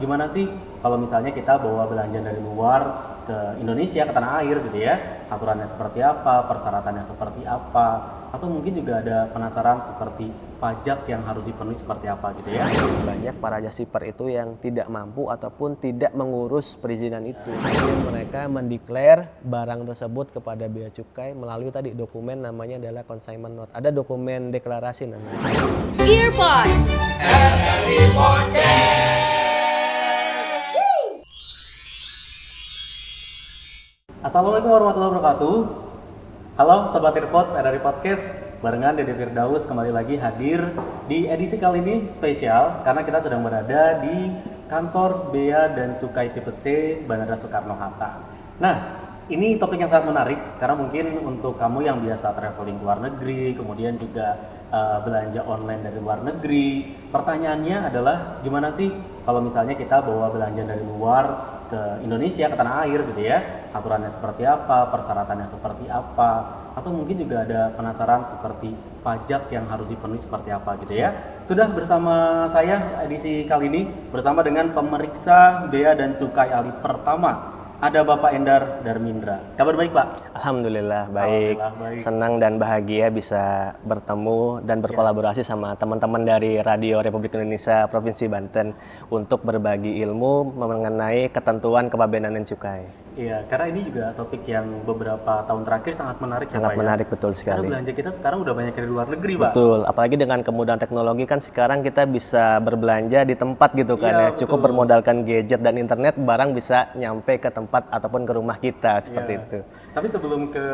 gimana sih kalau misalnya kita bawa belanja dari luar ke Indonesia, ke tanah air gitu ya, aturannya seperti apa, persyaratannya seperti apa, atau mungkin juga ada penasaran seperti pajak yang harus dipenuhi seperti apa gitu ya. Banyak para jasa shipper itu yang tidak mampu ataupun tidak mengurus perizinan itu. Jadi mereka mendeklar barang tersebut kepada bea cukai melalui tadi dokumen namanya adalah consignment note. Ada dokumen deklarasi namanya. Earpods. Assalamualaikum warahmatullahi wabarakatuh. Halo Sobat Earpods, dari podcast barengan Dede Firdaus kembali lagi hadir di edisi kali ini spesial karena kita sedang berada di kantor Bea dan Cukai Tipe C Bandara Soekarno-Hatta. Nah, ini topik yang sangat menarik karena mungkin untuk kamu yang biasa traveling ke luar negeri, kemudian juga belanja online dari luar negeri, pertanyaannya adalah gimana sih kalau misalnya kita bawa belanja dari luar ke Indonesia, ke tanah air gitu ya, aturannya seperti apa, persyaratannya seperti apa, atau mungkin juga ada penasaran seperti pajak yang harus dipenuhi seperti apa gitu ya. Sudah bersama saya edisi kali ini bersama dengan pemeriksa Bea dan Cukai ahli pertama, ada Bapak Endar Darmindra. Kabar baik Pak? Alhamdulillah baik. Senang dan bahagia bisa bertemu dan berkolaborasi sama teman-teman dari Radio Republik Indonesia Provinsi Banten untuk berbagi ilmu mengenai ketentuan kepabeanan dan cukai. Iya, karena ini juga topik yang beberapa tahun terakhir sangat menarik ya, Sangat Pak, menarik, ya? betul sekali. Karena belanja kita sekarang udah banyak dari luar negeri, Pak. Betul, apalagi dengan kemudahan teknologi kan sekarang kita bisa berbelanja di tempat gitu kan Iya, ya. Cukup betul. bermodalkan gadget dan internet, barang bisa nyampe ke tempat ataupun ke rumah kita seperti Iya. itu. Tapi sebelum ke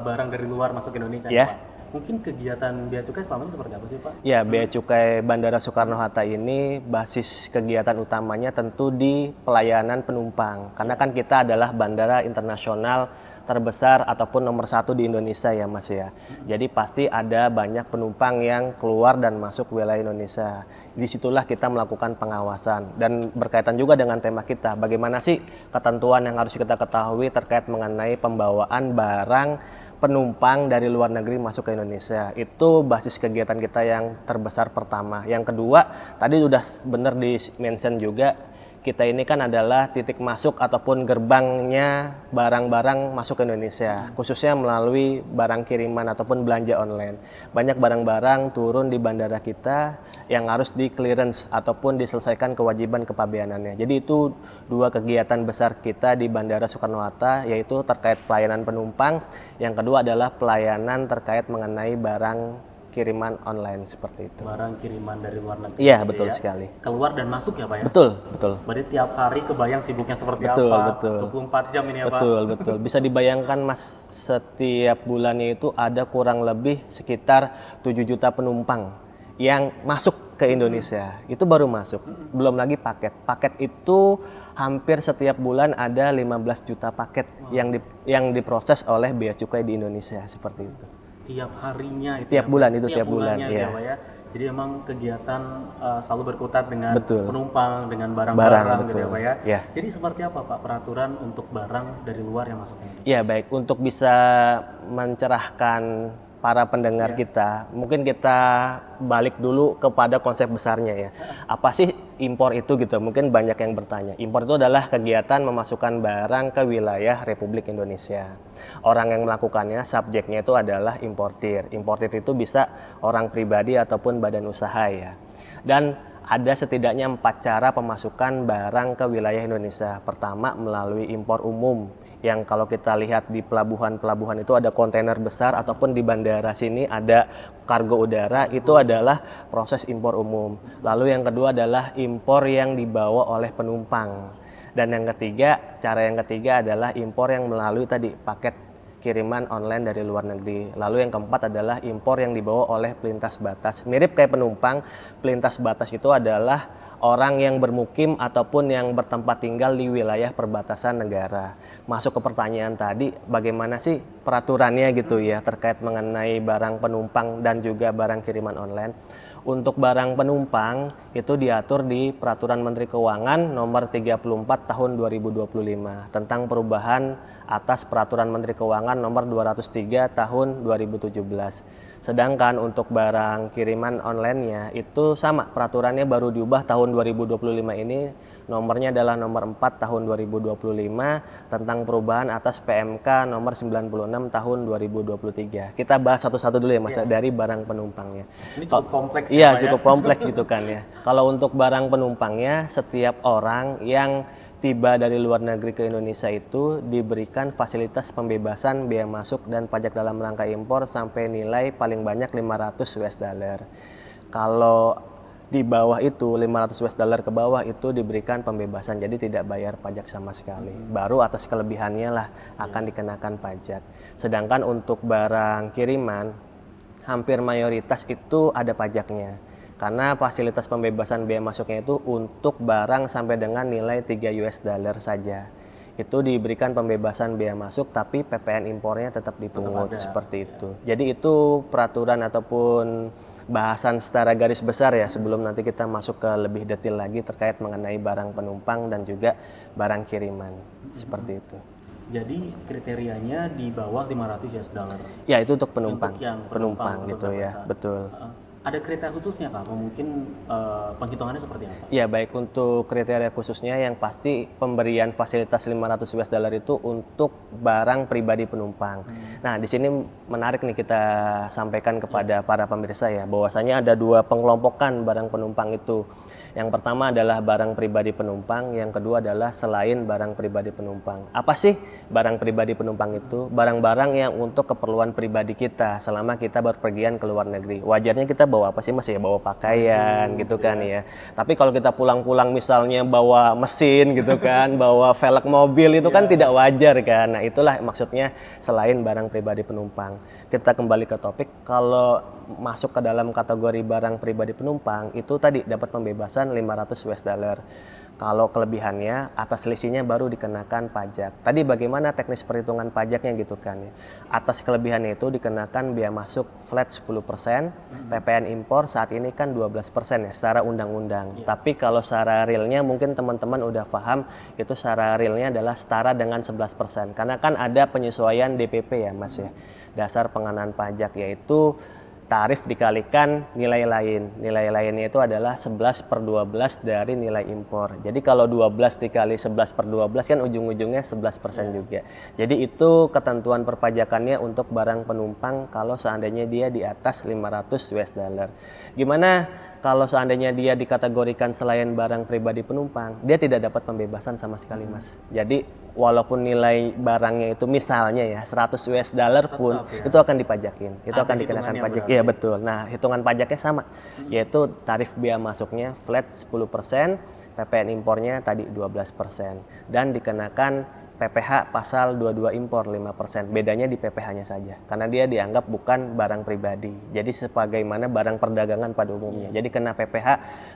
barang dari luar masuk ke Indonesia, Ya. nih, Pak, mungkin kegiatan Bea Cukai selama ini seperti apa sih, Pak? Ya, Bea Cukai Bandara Soekarno-Hatta ini basis kegiatan utamanya tentu di pelayanan penumpang. Karena kan kita adalah bandara internasional terbesar ataupun nomor 1 di Indonesia ya Mas ya. Jadi pasti ada banyak penumpang yang keluar dan masuk wilayah Indonesia. Disitulah kita melakukan pengawasan dan berkaitan juga dengan tema kita. Bagaimana sih ketentuan yang harus kita ketahui terkait mengenai pembawaan barang penumpang dari luar negeri masuk ke Indonesia. Itu basis kegiatan kita yang terbesar pertama. Yang kedua, tadi sudah benar di-mention juga, kita ini kan adalah titik masuk ataupun gerbangnya barang-barang masuk ke Indonesia, khususnya melalui barang kiriman ataupun belanja online. Banyak barang-barang turun di bandara kita yang harus di clearance ataupun diselesaikan kewajiban kepabeanannya. Jadi itu dua kegiatan besar kita di Bandara Soekarno-Hatta, yaitu terkait pelayanan penumpang, yang kedua adalah pelayanan terkait mengenai barang kiriman online seperti itu. Barang kiriman dari luar negeri. Iya, gitu betul ya. sekali. Keluar dan masuk ya, Pak ya? Betul, betul. Berarti tiap hari kebayang sibuknya seperti Betul, apa? betul. 24 jam ini ya, Pak? Betul, betul. Bisa dibayangkan Mas, setiap bulannya itu ada kurang lebih sekitar 7 juta penumpang yang masuk ke Indonesia. Itu baru masuk. Belum lagi paket. Paket itu hampir setiap bulan ada 15 juta paket yang diproses oleh Bea Cukai di Indonesia seperti itu. Tiap harinya itu Tiap ya, bulan Pak? itu, tiap bulan, bulannya iya. ya, Pak ya. Jadi emang kegiatan selalu berkutat dengan Betul. penumpang, dengan Barang, barang-barang gitu ya, betul. Pak ya. Ya. Jadi seperti apa, Pak, peraturan untuk barang dari luar yang masuk ke Indonesia? Ya baik, untuk bisa mencerahkan para pendengar kita, mungkin kita balik dulu kepada konsep besarnya ya. Apa sih impor itu gitu? Mungkin banyak yang bertanya. Impor itu adalah kegiatan memasukkan barang ke wilayah Republik Indonesia. Orang yang melakukannya, subjeknya itu adalah importir. Importir itu bisa orang pribadi ataupun badan usaha ya. Dan ada setidaknya 4 cara pemasukan barang ke wilayah Indonesia. Pertama, melalui impor umum, yang kalau kita lihat di pelabuhan-pelabuhan itu ada kontainer besar, ataupun di bandara sini ada kargo udara, itu adalah proses impor umum. Lalu yang kedua adalah impor yang dibawa oleh penumpang. Dan yang ketiga, cara yang ketiga adalah impor yang melalui tadi paket kiriman online dari luar negeri. Lalu yang keempat adalah impor yang dibawa oleh pelintas batas. Mirip kayak penumpang, pelintas batas itu adalah orang yang bermukim ataupun yang bertempat tinggal di wilayah perbatasan negara. Masuk ke pertanyaan tadi, bagaimana sih peraturannya gitu ya terkait mengenai barang penumpang dan juga barang kiriman online. Untuk barang penumpang itu diatur di Peraturan Menteri Keuangan Nomor 34 Tahun 2025 tentang perubahan atas Peraturan Menteri Keuangan Nomor 203 Tahun 2017. Sedangkan untuk barang kiriman online-nya itu sama, peraturannya baru diubah tahun 2025 ini, nomornya adalah nomor 4 tahun 2025 tentang perubahan atas PMK nomor 96 tahun 2023. Kita bahas satu-satu dulu ya Mas, dari barang penumpangnya. Ini cukup kompleks ya, Iya, Pak, ya? cukup kompleks gitu kan ya. Kalau untuk barang penumpangnya, setiap orang yang tiba dari luar negeri ke Indonesia itu diberikan fasilitas pembebasan bea masuk dan pajak dalam rangka impor sampai nilai paling banyak 500 US dollar. Kalau di bawah itu 500 US dollar ke bawah itu diberikan pembebasan, jadi tidak bayar pajak sama sekali. Baru atas kelebihannya lah akan dikenakan pajak. Sedangkan untuk barang kiriman hampir mayoritas itu ada pajaknya. Karena fasilitas pembebasan bea masuknya itu untuk barang sampai dengan nilai 3 US dollar saja. Itu diberikan pembebasan bea masuk tapi PPN impornya tetap dipungut seperti itu. Jadi itu peraturan ataupun bahasan secara garis besar ya sebelum nanti kita masuk ke lebih detail lagi terkait mengenai barang penumpang dan juga barang kiriman. Seperti itu. Jadi kriterianya di bawah 500 US dollar. Ya itu untuk penumpang. Untuk yang penumpang untuk gitu ya, berbahasa. betul. Ada kriteria khususnya Kak? Atau mungkin penghitungannya seperti apa? Ya baik, untuk kriteria khususnya yang pasti pemberian fasilitas 500 US dollar itu untuk barang pribadi penumpang. Nah di sini menarik nih kita sampaikan kepada para pemirsa ya, bahwasanya ada dua pengelompokan barang penumpang itu. Yang pertama adalah barang pribadi penumpang, yang kedua adalah selain barang pribadi penumpang. Apa sih barang pribadi penumpang itu? Barang-barang yang untuk keperluan pribadi kita selama kita berpergian ke luar negeri. Wajarnya kita bawa apa sih Mas ya? Bawa pakaian gitu kan ya. Tapi kalau kita pulang-pulang misalnya bawa mesin gitu kan, bawa velg mobil itu kan tidak wajar kan. Nah itulah maksudnya selain barang pribadi penumpang. Kita kembali ke topik, kalau masuk ke dalam kategori barang pribadi penumpang itu tadi dapat pembebasan 500 US dollar. Kalau kelebihannya atas selisihnya baru dikenakan pajak. Tadi bagaimana teknis perhitungan pajaknya gitu kan ya. Atas kelebihannya itu dikenakan bea masuk flat 10%, PPN impor saat ini kan 12% ya secara undang-undang. Tapi kalau secara realnya mungkin teman-teman udah paham itu secara realnya adalah setara dengan 11%. Karena kan ada penyesuaian DPP ya Mas ya. Dasar pengenaan pajak, yaitu tarif dikalikan nilai lain. Nilai lainnya itu adalah 11/12 dari nilai impor. Jadi kalau 12 dikali 11/12 kan ujung-ujungnya 11% juga. Jadi itu ketentuan perpajakannya untuk barang penumpang kalau seandainya dia di atas 500 US dollar. Gimana kalau seandainya dia dikategorikan selain barang pribadi penumpang, dia tidak dapat pembebasan sama sekali Mas. Jadi walaupun nilai barangnya itu misalnya ya 100 US dollar pun itu akan dipajakin, itu akan dikenakan pajak. Iya betul. Nah hitungan pajaknya sama, yaitu tarif bea masuknya flat 10%, PPN impornya tadi 12%, dan dikenakan PPH pasal 22 impor 5%. Bedanya di PPH-nya saja, karena dia dianggap bukan barang pribadi. Jadi sebagaimana barang perdagangan pada umumnya. Jadi kena PPH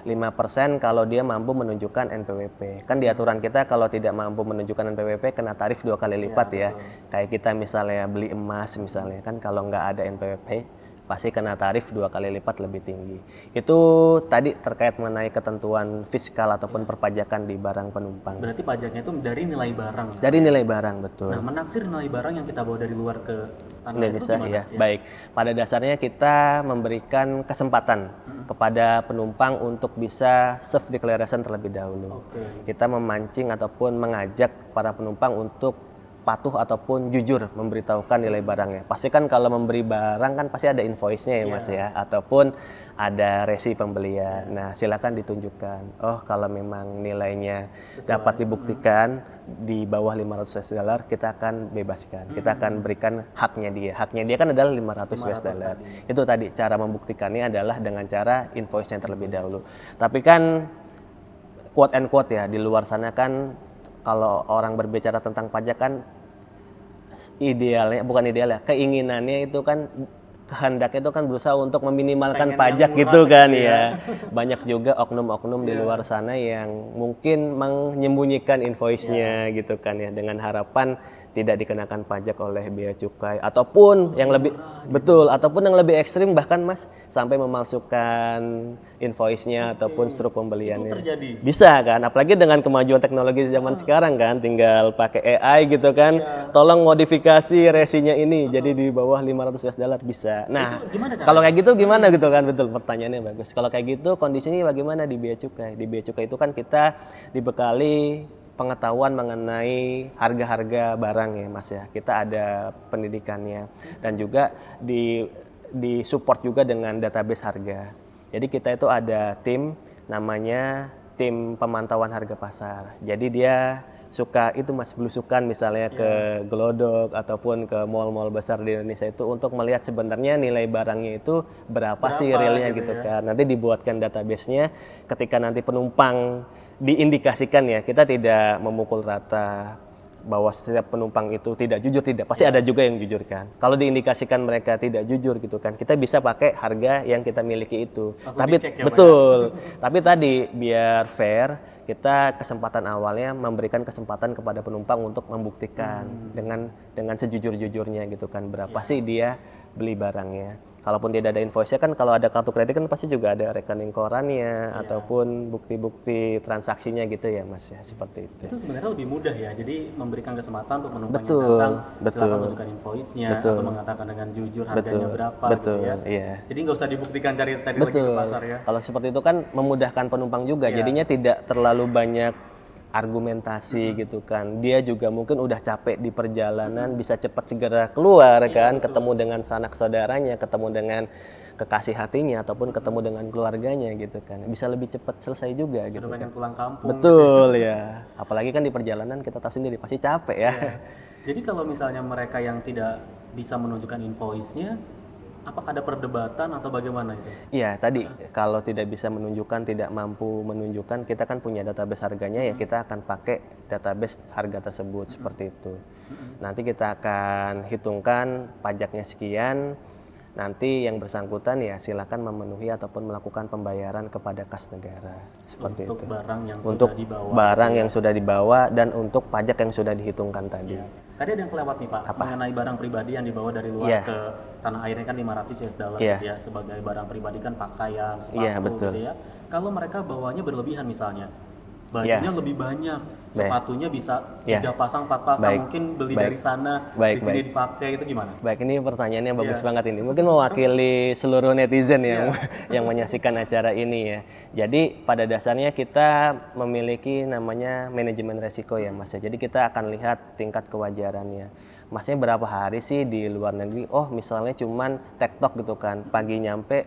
5% kalau dia mampu menunjukkan NPWP. Kan di aturan kita kalau tidak mampu menunjukkan NPWP kena tarif 2 kali lipat ya. Kayak kita misalnya beli emas misalnya kan, kalau nggak ada NPWP pasti kena tarif 2 kali lipat lebih tinggi. Itu tadi terkait mengenai ketentuan fiskal ataupun perpajakan di barang penumpang. Berarti pajaknya itu dari nilai barang. Dari nilai barang, betul. Nah, menaksir nilai barang yang kita bawa dari luar ke tanah Indonesia itu gimana? ya. Baik. Pada dasarnya kita memberikan kesempatan kepada penumpang untuk bisa self declaration terlebih dahulu. Kita memancing ataupun mengajak para penumpang untuk patuh ataupun jujur memberitahukan nilai barangnya. Pasti kan kalau memberi barang kan pasti ada invoice-nya ya Mas ya, ataupun ada resi pembelian. Nah silakan ditunjukkan. Oh kalau memang nilainya dapat dibuktikan di bawah 500 US dollar, kita akan bebaskan. Kita akan berikan haknya dia. Haknya dia kan adalah 500 US dollar. Itu tadi cara membuktikannya adalah dengan cara invoice-nya terlebih dahulu. Tapi kan quote and quote ya, di luar sana kan kalau orang berbicara tentang pajak kan idealnya, bukan idealnya, keinginannya itu kan, kehendaknya itu kan berusaha untuk meminimalkan pajak gitu kan ya. Banyak juga oknum-oknum di luar sana yang mungkin menyembunyikan invoice-nya gitu kan ya, dengan harapan tidak dikenakan pajak oleh bea cukai, ataupun yang lebih betul, ataupun yang lebih ekstrim bahkan Mas sampai memalsukan invoice-nya ataupun struk pembeliannya. Itu terjadi. Bisa kan, apalagi dengan kemajuan teknologi zaman sekarang kan, tinggal pakai AI gitu kan, tolong modifikasi resinya ini jadi di bawah $500 bisa. Nah, Gimana caranya? kalau kayak gitu gimana gitu kan, betul, pertanyaannya bagus. Kalau kayak gitu kondisinya bagaimana di bea cukai? Di bea cukai itu kan kita dibekali pengetahuan mengenai harga-harga barang ya Mas ya. Kita ada pendidikannya dan juga di support juga dengan database harga. Jadi kita itu ada tim namanya tim pemantauan harga pasar. Jadi dia suka itu Mas belusukan misalnya ke Glodok ataupun ke mall-mall besar di Indonesia itu untuk melihat sebenarnya nilai barangnya itu berapa sih realnya gitu kan. Nanti dibuatkan database-nya ketika nanti penumpang diindikasikan ya, kita tidak memukul rata bahwa setiap penumpang itu tidak jujur, tidak, pasti ada juga yang jujur kan. Kalau diindikasikan mereka tidak jujur gitu kan, kita bisa pakai harga yang kita miliki itu. Langsung Tapi dicek ya, betul, tapi tadi biar fair, kita kesempatan awalnya memberikan kesempatan kepada penumpang untuk membuktikan dengan sejujur-jujurnya gitu kan, berapa sih dia beli barangnya. Kalaupun tidak ada invoice-nya kan, kalau ada kartu kredit kan pasti juga ada rekening korannya ataupun bukti-bukti transaksinya gitu ya Mas ya, seperti itu. Itu sebenarnya lebih mudah ya, jadi memberikan kesempatan untuk penumpang Betul, yang datang, betul. silakan tunjukkan invoice-nya atau mengatakan dengan jujur harganya berapa betul, gitu ya. iya. Jadi nggak usah dibuktikan cari-cari lagi ke pasar ya. Kalau seperti itu kan memudahkan penumpang juga, jadinya tidak terlalu banyak argumentasi gitu kan. Dia juga mungkin udah capek di perjalanan, bisa cepat segera keluar kan, ketemu dengan sanak saudaranya, ketemu dengan kekasih hatinya ataupun ketemu dengan keluarganya gitu kan. Bisa lebih cepat selesai juga gitu Sudah kan. pengen pulang kampung. Betul ya. Apalagi kan di perjalanan kita tahu sendiri pasti capek ya. Jadi kalau misalnya mereka yang tidak bisa menunjukkan invoice-nya, apakah ada perdebatan atau bagaimana itu? Iya, tadi kalau tidak bisa menunjukkan, tidak mampu menunjukkan, kita kan punya database harganya ya, kita akan pakai database harga tersebut seperti itu. Nanti kita akan hitungkan pajaknya sekian, nanti yang bersangkutan ya silakan memenuhi ataupun melakukan pembayaran kepada kas negara seperti Untuk itu. barang yang Untuk sudah dibawa. barang yang sudah dibawa dan untuk pajak yang sudah dihitungkan tadi. Tadi ada yang kelewat nih Pak, mengenai barang pribadi yang dibawa dari luar ke tanah airnya kan $500 gitu ya, sebagai barang pribadi kan pakaian, sepatu gitu ya. Kalau mereka bawanya berlebihan misalnya, bajunya lebih banyak, sepatunya bisa 3 pasang, 4 pasang, mungkin beli dari sana, di sini dipakai, itu gimana? Baik, ini pertanyaannya bagus banget ini. Mungkin mewakili seluruh netizen yang menyaksikan acara ini ya. Jadi pada dasarnya kita memiliki namanya manajemen resiko ya Mas ya. Jadi kita akan lihat tingkat kewajarannya. Masnya berapa hari sih di luar negeri? Oh misalnya cuman tektok gitu kan, pagi nyampe,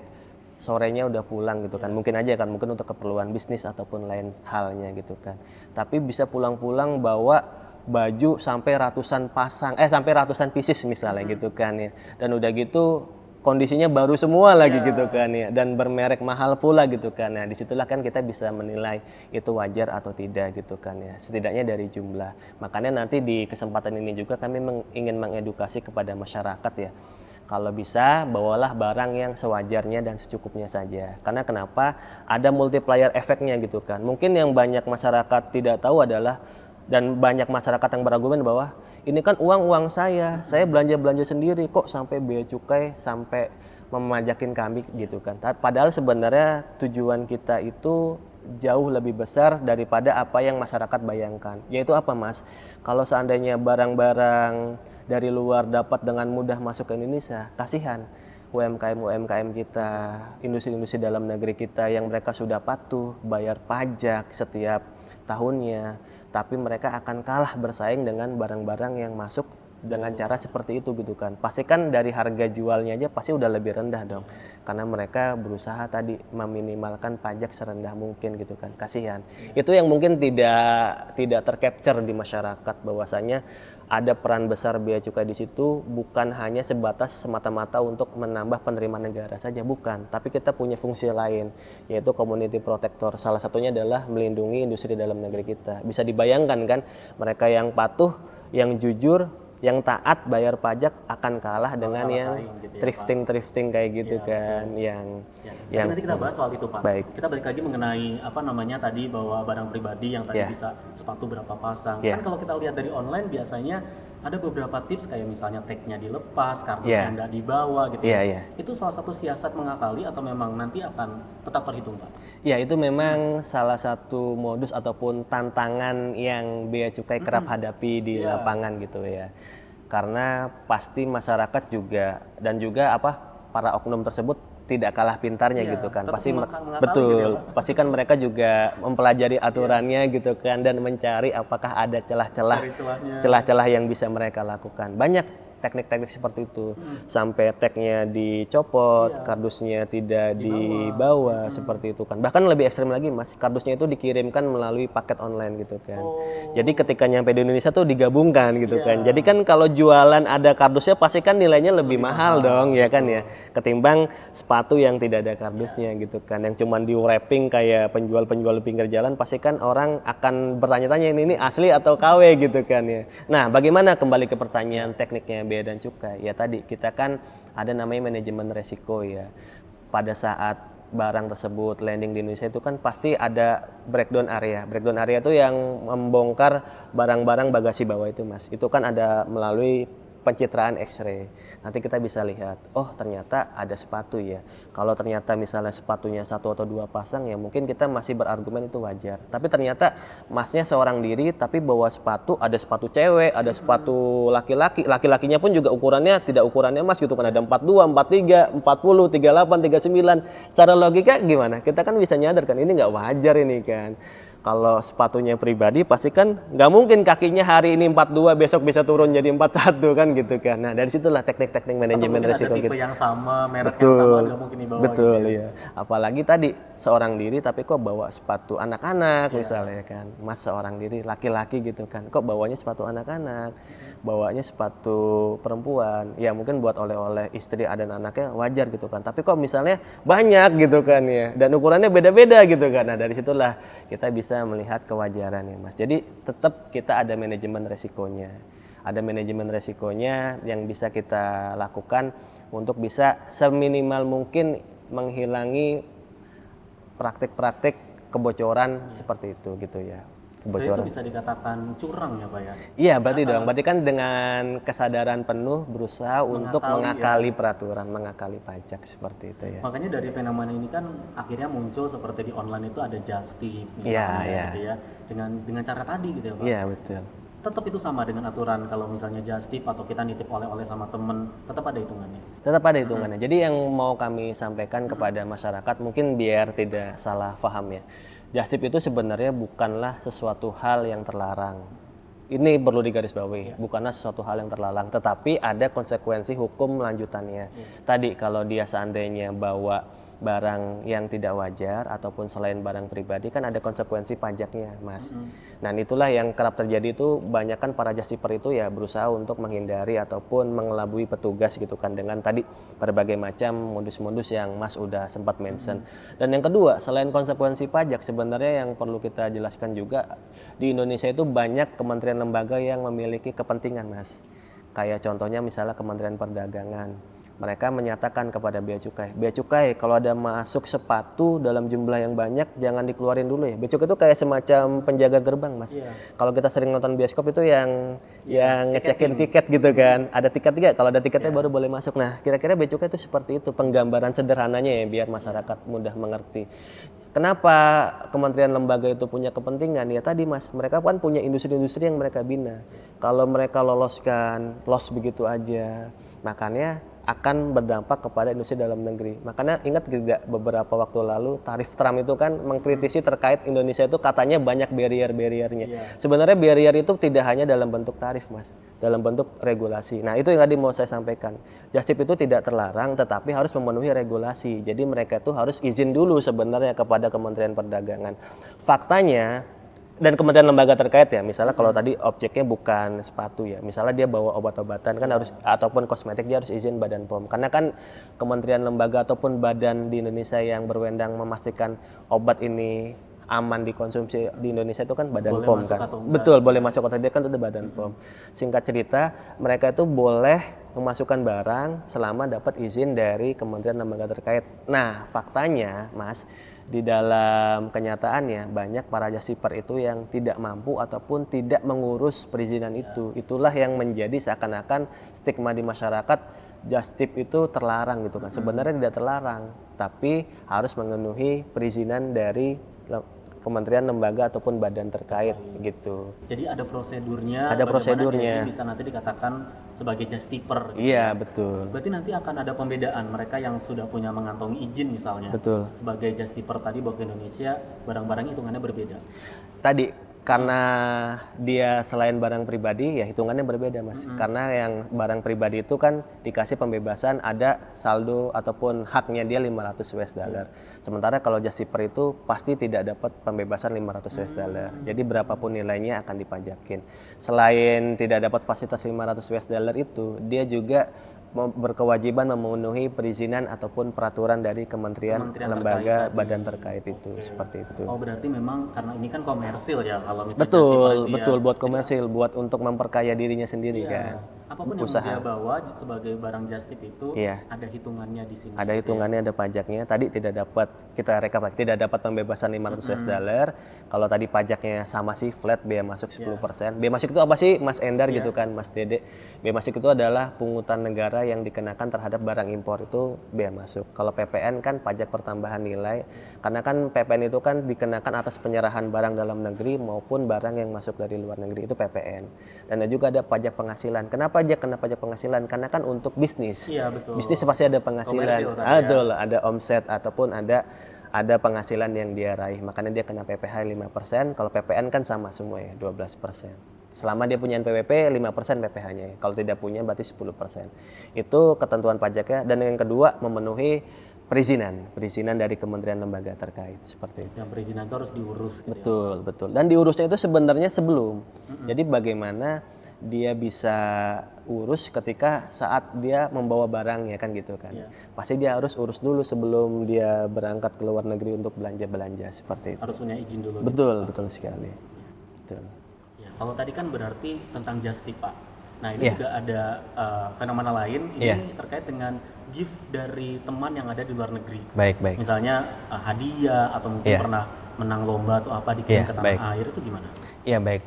sorenya udah pulang gitu kan, mungkin aja kan, mungkin untuk keperluan bisnis ataupun lain halnya gitu kan. Tapi bisa pulang-pulang bawa baju sampai ratusan pasang, sampai ratusan pieces misalnya gitu kan ya. Dan udah gitu kondisinya baru semua lagi gitu kan ya, dan bermerek mahal pula gitu kan. Nah disitulah kan kita bisa menilai itu wajar atau tidak gitu kan ya, setidaknya dari jumlah. Makanya nanti di kesempatan ini juga kami ingin mengedukasi kepada masyarakat ya. Kalau bisa, bawalah barang yang sewajarnya dan secukupnya saja. Karena kenapa? Ada multiplier efeknya gitu kan. Mungkin yang banyak masyarakat tidak tahu adalah, dan banyak masyarakat yang berargumen bahwa ini kan uang saya belanja sendiri kok sampai bea cukai, sampai memajakin kami gitu kan. Padahal sebenarnya tujuan kita itu jauh lebih besar daripada apa yang masyarakat bayangkan. Yaitu apa Mas? Kalau seandainya barang-barang dari luar dapat dengan mudah masuk ke Indonesia, kasihan UMKM kita, industri-industri dalam negeri kita yang mereka sudah patuh bayar pajak setiap tahunnya, tapi mereka akan kalah bersaing dengan barang-barang yang masuk dengan cara seperti itu gitu kan. Pasti kan dari harga jualnya aja pasti udah lebih rendah dong, karena mereka berusaha tadi meminimalkan pajak serendah mungkin gitu kan. Kasihan. Itu yang mungkin tidak tercapture di masyarakat, bahwasanya ada peran besar bea cukai di situ, bukan hanya sebatas semata-mata untuk menambah penerimaan negara saja, bukan, tapi kita punya fungsi lain, yaitu community protector. Salah satunya adalah melindungi industri dalam negeri kita. Bisa dibayangkan kan, mereka yang patuh, yang jujur, yang taat bayar pajak akan kalah dengan yang gitu ya, thrifting kayak gitu kan, yang nanti kita bahas soal itu Pak. Baik. Kita balik lagi mengenai tadi bahwa barang pribadi yang tadi bisa sepatu berapa pasang. Kan kalau kita lihat dari online biasanya ada beberapa tips kayak misalnya tag-nya dilepas, kardusnya nggak dibawa gitu ya. Itu salah satu siasat mengakali atau memang nanti akan tetap terhitung Pak? Ya, itu memang salah satu modus ataupun tantangan yang Bea Cukai kerap hadapi di lapangan gitu ya. Karena pasti masyarakat juga dan juga para oknum tersebut tidak kalah pintarnya gitu kan. Pasti betul, gitu ya, pasti kan mereka juga mempelajari aturannya gitu kan dan mencari apakah ada celah-celah yang bisa mereka lakukan. Banyak teknik-teknik seperti itu, sampai tagnya dicopot, kardusnya tidak dibawa seperti itu kan. Bahkan lebih ekstrim lagi Mas, kardusnya itu dikirimkan melalui paket online gitu kan. Jadi ketika nyampe di Indonesia tuh digabungkan gitu kan. Jadi kan kalau jualan ada kardusnya pasti kan nilainya lebih mahal dong ya kan ya, ketimbang sepatu yang tidak ada kardusnya gitu kan. Yang cuman di wrapping kayak penjual-penjual pinggir jalan, pasti kan orang akan bertanya-tanya ini asli atau KW gitu kan ya. Nah, bagaimana kembali ke pertanyaan tekniknya Bea dan Cukai? Ya tadi kita kan ada namanya manajemen resiko ya. Pada saat barang tersebut landing di Indonesia itu kan pasti ada breakdown area. Breakdown area itu yang membongkar barang-barang bagasi bawah itu Mas. Itu kan ada melalui pencitraan X-ray. Nanti kita bisa lihat, oh ternyata ada sepatu ya. Kalau ternyata misalnya sepatunya 1 atau 2 pasang ya mungkin kita masih berargumen itu wajar. Tapi ternyata Masnya seorang diri tapi bawa sepatu, ada sepatu cewek, ada sepatu laki-laki. Laki-lakinya pun juga ukurannya tidak ukurannya Mas gitu kan, ada 42, 43, 40, 38, 39. Secara logika gimana? Kita kan bisa nyadar kan ini nggak wajar ini kan. Kalau sepatunya pribadi pasti kan nggak mungkin kakinya hari ini 42 besok bisa turun jadi 41 kan gitu kan. Nah dari situlah teknik-teknik manajemen risiko kita. Tipe yang sama, merek betul, yang sama nggak mungkin dibawa. Betul gitu ya. Apalagi tadi seorang diri tapi kok bawa sepatu anak-anak misalnya kan. Mas seorang diri laki-laki gitu kan. Kok bawanya sepatu anak-anak, bawanya sepatu perempuan. Ya mungkin buat oleh-oleh istri dan anaknya wajar gitu kan. Tapi kok misalnya banyak gitu kan ya. Dan ukurannya beda-beda gitu kan. Nah dari situlah kita bisa melihat kewajaran ya Mas. Jadi tetap kita ada manajemen resikonya. Ada manajemen resikonya yang bisa kita lakukan untuk bisa seminimal mungkin menghilangi praktik-praktik kebocoran seperti itu gitu ya. Kebocoran. Itu bisa dikatakan curang ya Pak ya? Iya berarti dong, berarti kan dengan kesadaran penuh berusaha untuk mengakali peraturan, mengakali pajak seperti itu ya. Makanya dari fenomena ini kan akhirnya muncul seperti di online itu ada just tip misalnya gitu ya, dengan cara tadi gitu ya Pak? Iya betul. Tetap itu sama dengan aturan kalau misalnya just tip atau kita nitip oleh-oleh sama temen, tetap ada hitungannya? Tetap ada hitungannya. Jadi yang mau kami sampaikan kepada masyarakat mungkin biar tidak salah paham ya. Just tip itu sebenarnya bukanlah sesuatu hal yang terlarang. Ini perlu digarisbawahi, bukanlah sesuatu hal yang terlarang, tetapi ada konsekuensi hukum lanjutannya. Tadi kalau dia seandainya bawa barang yang tidak wajar ataupun selain barang pribadi kan ada konsekuensi pajaknya Mas. Nah itulah yang kerap terjadi itu banyak kan para just tipper itu ya berusaha untuk menghindari ataupun mengelabui petugas gitu kan dengan tadi berbagai macam modus-modus yang Mas udah sempat mention. Dan yang kedua selain konsekuensi pajak sebenarnya yang perlu kita jelaskan juga di Indonesia itu banyak kementerian lembaga yang memiliki kepentingan Mas. Kayak contohnya misalnya Kementerian Perdagangan. Mereka menyatakan kepada Bea Cukai kalau ada masuk sepatu dalam jumlah yang banyak jangan dikeluarin dulu ya. Bea Cukai itu kayak semacam penjaga gerbang Mas. Kalau kita sering nonton bioskop itu yang ngecekin tiket gitu kan. Ada tiket juga, kalau ada tiketnya baru boleh masuk. Nah kira-kira Bea Cukai itu seperti itu penggambaran sederhananya ya biar masyarakat mudah mengerti. Kenapa kementerian lembaga itu punya kepentingan? Ya tadi Mas, mereka kan punya industri-industri yang mereka bina. Kalau mereka loss begitu aja, makanya akan berdampak kepada industri dalam negeri. Makanya ingat tidak beberapa waktu lalu tarif Trump itu kan mengkritisi terkait Indonesia itu katanya banyak barrier-barriernya. Sebenarnya barrier itu tidak hanya dalam bentuk tarif Mas, dalam bentuk regulasi. Nah itu yang tadi mau saya sampaikan. Just tip itu tidak terlarang tetapi harus memenuhi regulasi. Jadi mereka itu harus izin dulu sebenarnya kepada Kementerian Perdagangan. Faktanya dan kementerian lembaga terkait ya, misalnya kalau tadi objeknya bukan sepatu ya, misalnya dia bawa obat-obatan kan harus ataupun kosmetik dia harus izin Badan POM. Karena kan kementerian lembaga ataupun badan di Indonesia yang berwenang memastikan obat ini aman dikonsumsi di Indonesia itu kan Badan Boleh POM masuk kan. atau enggak. Betul, boleh masuk atau tidak kan itu Badan POM. Singkat cerita, mereka itu boleh memasukkan barang selama dapat izin dari kementerian lembaga terkait. Nah, faktanya, Mas, di dalam kenyataannya banyak para just shipper itu yang tidak mampu ataupun tidak mengurus perizinan itu. Itulah yang menjadi seakan-akan stigma di masyarakat just tip itu terlarang gitu kan. Sebenarnya tidak terlarang, tapi harus memenuhi perizinan dari kementerian, lembaga ataupun badan terkait gitu. Jadi ada prosedurnya. Ada bagaimana prosedurnya. dia ini bisa nanti dikatakan sebagai just tipper. Gitu. Iya, betul. Berarti nanti akan ada pembedaan mereka yang sudah punya mengantongi izin misalnya. Betul. Sebagai just tipper tadi bawa ke Indonesia, barang-barang hitungannya berbeda. Tadi karena dia selain barang pribadi ya hitungannya berbeda, Mas. Karena yang barang pribadi itu kan dikasih pembebasan ada saldo ataupun haknya dia 500 US dollar. Sementara kalau just shipper itu pasti tidak dapat pembebasan 500 US dollar. Jadi berapapun nilainya akan dipajakin. Selain tidak dapat fasilitas 500 US dollar itu, dia juga berkewajiban memenuhi perizinan ataupun peraturan dari kementerian lembaga terkait badan terkait itu. Seperti itu. Oh berarti memang karena ini kan komersil ya kalau misalnya Betul, just tipper itu betul ya, buat komersil, buat untuk memperkaya dirinya sendiri iya, kan. apapun Usaha. yang dia bawa sebagai barang just tip itu Iya. ada hitungannya di sini. Ada hitungannya, ada pajaknya. Tadi tidak dapat, kita rekap lagi, tidak dapat pembebasan 500 US dollar. Kalau tadi pajaknya sama sih, flat, bea masuk 10%. Bea masuk itu apa sih, Mas Endar gitu kan, Mas Dede? Bea masuk itu adalah pungutan negara yang dikenakan terhadap barang impor itu bea masuk. Kalau PPN kan pajak pertambahan nilai. Karena kan PPN itu kan dikenakan atas penyerahan barang dalam negeri maupun barang yang masuk dari luar negeri, itu PPN. Dan juga ada pajak penghasilan. Kenapa aja kena pajak penghasilan? Karena kan untuk bisnis. Iya betul. Bisnis pasti ada penghasilan, Komersil tadi ya. betul, ada omset ataupun ada penghasilan yang dia raih. Makanya dia kena PPh 5%, kalau PPN kan sama semua ya, 12%. Selama dia punya NPWP 5% PPh-nya ya. Kalau tidak punya berarti 10%. Itu ketentuan pajaknya. Dan yang kedua memenuhi perizinan dari kementerian lembaga terkait seperti itu. Yang perizinan itu harus diurus. Gitu ya. Betul, betul. Dan diurusnya itu sebenarnya sebelum. Jadi bagaimana dia bisa urus ketika saat dia membawa barang ya kan gitu kan. Iya. Pasti dia harus urus dulu sebelum dia berangkat ke luar negeri untuk belanja-belanja seperti itu. Harus punya izin dulu. Betul, betul sekali. Betul. Ya, kalau tadi kan berarti tentang just tip Pak. Nah ini Iya. juga ada fenomena lain ini Iya. terkait dengan gift dari teman yang ada di luar negeri. Baik, baik. Misalnya hadiah atau mungkin Iya. pernah menang lomba atau apa dikirim Iya, ke tanah baik. air itu gimana? Iya, baik.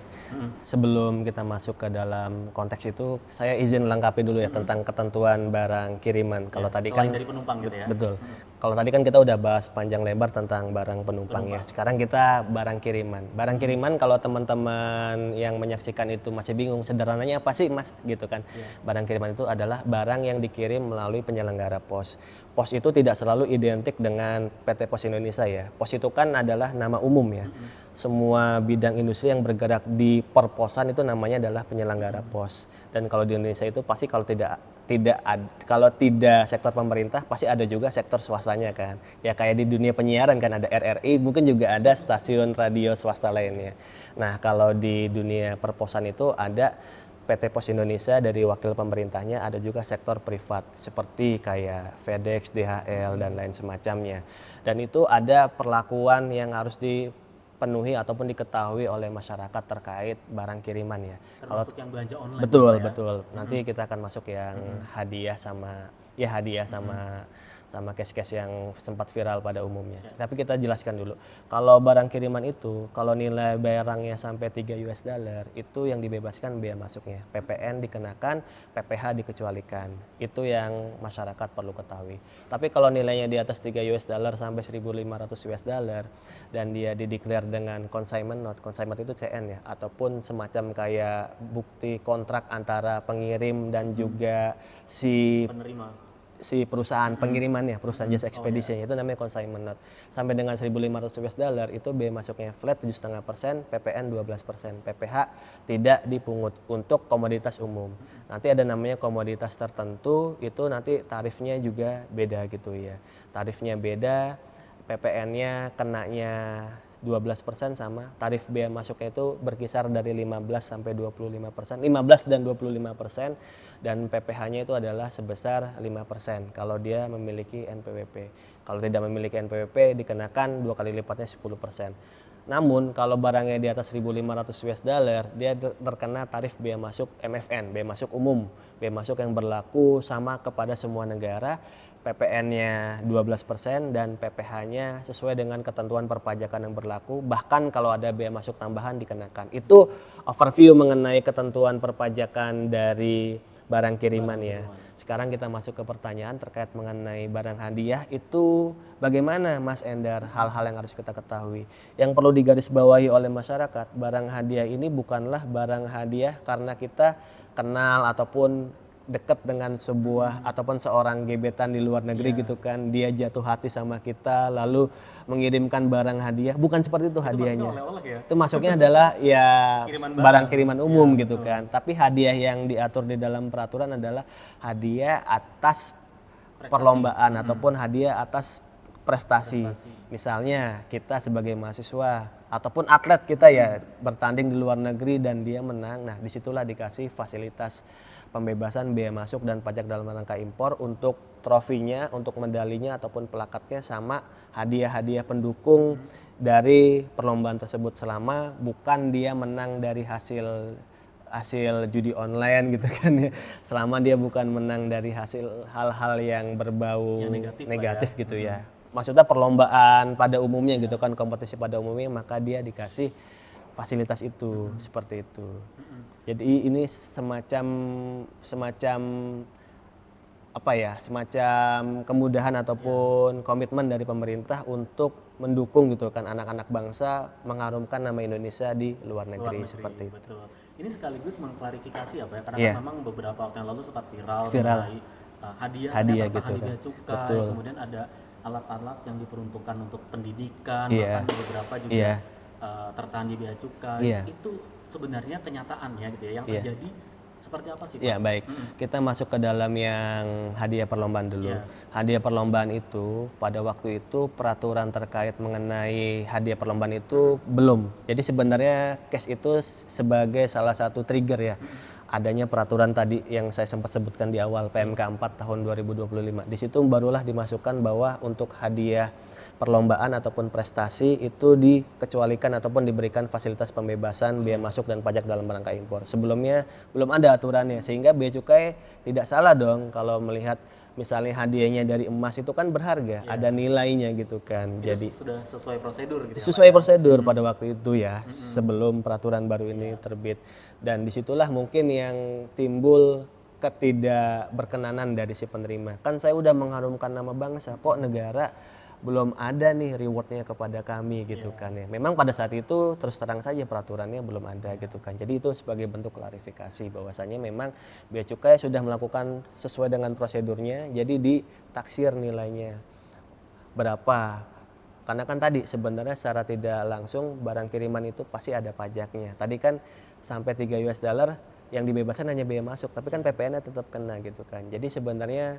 Sebelum kita masuk ke dalam konteks itu, saya izin lengkapi dulu ya tentang ketentuan barang kiriman. Kalau tadi Selain kan dari penumpang gitu ya. betul. Kalau tadi kan kita udah bahas panjang lebar tentang barang penumpang ya. Sekarang kita barang kiriman. Barang kiriman kalau teman-teman yang menyaksikan itu masih bingung, sederhananya apa sih, Mas? Gitu kan. Barang kiriman itu adalah barang yang dikirim melalui penyelenggara pos. Pos itu tidak selalu identik dengan PT Pos Indonesia ya. Pos itu kan adalah nama umum ya. Semua bidang industri yang bergerak di perposan itu namanya adalah penyelenggara pos. Dan kalau di Indonesia itu pasti kalau tidak sektor pemerintah pasti ada juga sektor swastanya kan. Ya kayak di dunia penyiaran kan ada RRI, mungkin juga ada stasiun radio swasta lainnya. Nah, kalau di dunia perposan itu ada PT Pos Indonesia dari wakil pemerintahnya, ada juga sektor privat seperti kayak FedEx, DHL dan lain semacamnya. Dan itu ada perlakuan yang harus dipenuhi ataupun diketahui oleh masyarakat terkait barang kiriman ya. Termasuk yang belanja online. Betul, gitu ya. betul. Nanti kita akan masuk yang hadiah sama case-case yang sempat viral pada umumnya. Tapi kita jelaskan dulu. Kalau barang kiriman itu, kalau nilai barangnya sampai 3 US dollar, itu yang dibebaskan bea masuknya. PPN dikenakan, PPh dikecualikan. Itu yang masyarakat perlu ketahui. Tapi kalau nilainya di atas 3 US dollar sampai 1.500 US dollar dan dia dideklar dengan consignment note. Consignment itu CN ya, ataupun semacam kayak bukti kontrak antara pengirim dan juga si perusahaan pengirimannya, perusahaan jasa ekspedisinya, itu namanya consignment note. Sampai dengan 1.500 US dollar itu bea masuknya flat 7,5%, PPN 12%, PPh tidak dipungut untuk komoditas umum. Nanti ada namanya komoditas tertentu, itu nanti tarifnya juga beda gitu ya. Tarifnya beda, PPN-nya kenanya 12% sama tarif bea masuknya itu berkisar dari 15 sampai 25%, 15 dan 25%, dan PPh-nya itu adalah sebesar 5% kalau dia memiliki NPWP. Kalau tidak memiliki NPWP dikenakan 2 kali lipatnya 10%. Namun kalau barangnya di atas 1.500 US dollar, dia terkena tarif bea masuk MFN, bea masuk umum, bea masuk yang berlaku sama kepada semua negara. PPN-nya 12% dan PPh-nya sesuai dengan ketentuan perpajakan yang berlaku. Bahkan kalau ada bea masuk tambahan dikenakan. Itu overview mengenai ketentuan perpajakan dari barang kiriman ya. Sekarang kita masuk ke pertanyaan terkait mengenai barang hadiah itu bagaimana Mas Endar, hal-hal yang harus kita ketahui. Yang perlu digarisbawahi oleh masyarakat, barang hadiah ini bukanlah barang hadiah karena kita kenal ataupun dekat dengan sebuah ataupun seorang gebetan di luar negeri gitu kan, dia jatuh hati sama kita lalu mengirimkan barang hadiah, bukan seperti itu hadiahnya. Itu masuknya adalah ya barang kiriman umum gitu kan. Tapi hadiah yang diatur di dalam peraturan adalah hadiah atas perlombaan ataupun hadiah atas prestasi. Misalnya kita sebagai mahasiswa ataupun atlet kita ya bertanding di luar negeri dan dia menang. Nah, disitulah dikasih fasilitas pembebasan bea masuk dan pajak dalam rangka impor untuk trofinya, untuk medalinya ataupun plakatnya sama hadiah-hadiah pendukung dari perlombaan tersebut selama bukan dia menang dari hasil judi online gitu kan ya. Selama dia bukan menang dari hasil hal-hal yang berbau negatif gitu ya. Maksudnya perlombaan pada umumnya gitu kan, kompetisi pada umumnya, maka dia dikasih fasilitas itu seperti itu. Jadi ini semacam apa ya, semacam kemudahan ataupun komitmen dari pemerintah untuk mendukung gitu kan anak-anak bangsa mengharumkan nama Indonesia di luar negeri seperti itu. Betul. Ini sekaligus mengklarifikasi apa ya, karena kan memang beberapa waktu yang lalu sempat viral. Hadiah gitu kan. Cukai, kemudian ada alat-alat yang diperuntukkan untuk pendidikan, bahkan beberapa juga tertahan di bea cukai. Itu sebenarnya kenyataannya gitu ya, yang terjadi seperti apa sih Pak? Ya baik, kita masuk ke dalam yang hadiah perlombaan dulu. Hadiah perlombaan itu pada waktu itu peraturan terkait mengenai hadiah perlombaan itu belum. Jadi sebenarnya case itu sebagai salah satu trigger ya. Adanya peraturan tadi yang saya sempat sebutkan di awal, PMK 4 tahun 2025. Di situ barulah dimasukkan bahwa untuk hadiah perlombaan ataupun prestasi itu dikecualikan ataupun diberikan fasilitas pembebasan bea masuk dan pajak dalam rangka impor. Sebelumnya belum ada aturannya, sehingga bea cukai tidak salah dong kalau melihat misalnya hadiahnya dari emas itu kan berharga, ada nilainya gitu kan. Itu jadi sudah sesuai prosedur gitu. Sesuai prosedur pada waktu itu ya, sebelum peraturan baru ini terbit. Dan disitulah mungkin yang timbul ketidakberkenanan dari si penerima. Kan saya udah mengharumkan nama bangsa, kok negara belum ada nih rewardnya kepada kami gitu kan ya. Memang pada saat itu terus terang saja peraturannya belum ada gitu kan. Jadi itu sebagai bentuk klarifikasi bahwasanya memang bea cukai sudah melakukan sesuai dengan prosedurnya. Jadi ditaksir nilainya berapa. Karena kan tadi sebenarnya secara tidak langsung barang kiriman itu pasti ada pajaknya. Tadi kan sampai 3 US dollar yang dibebaskan hanya bea masuk, tapi kan PPN-nya tetap kena gitu kan. Jadi sebenarnya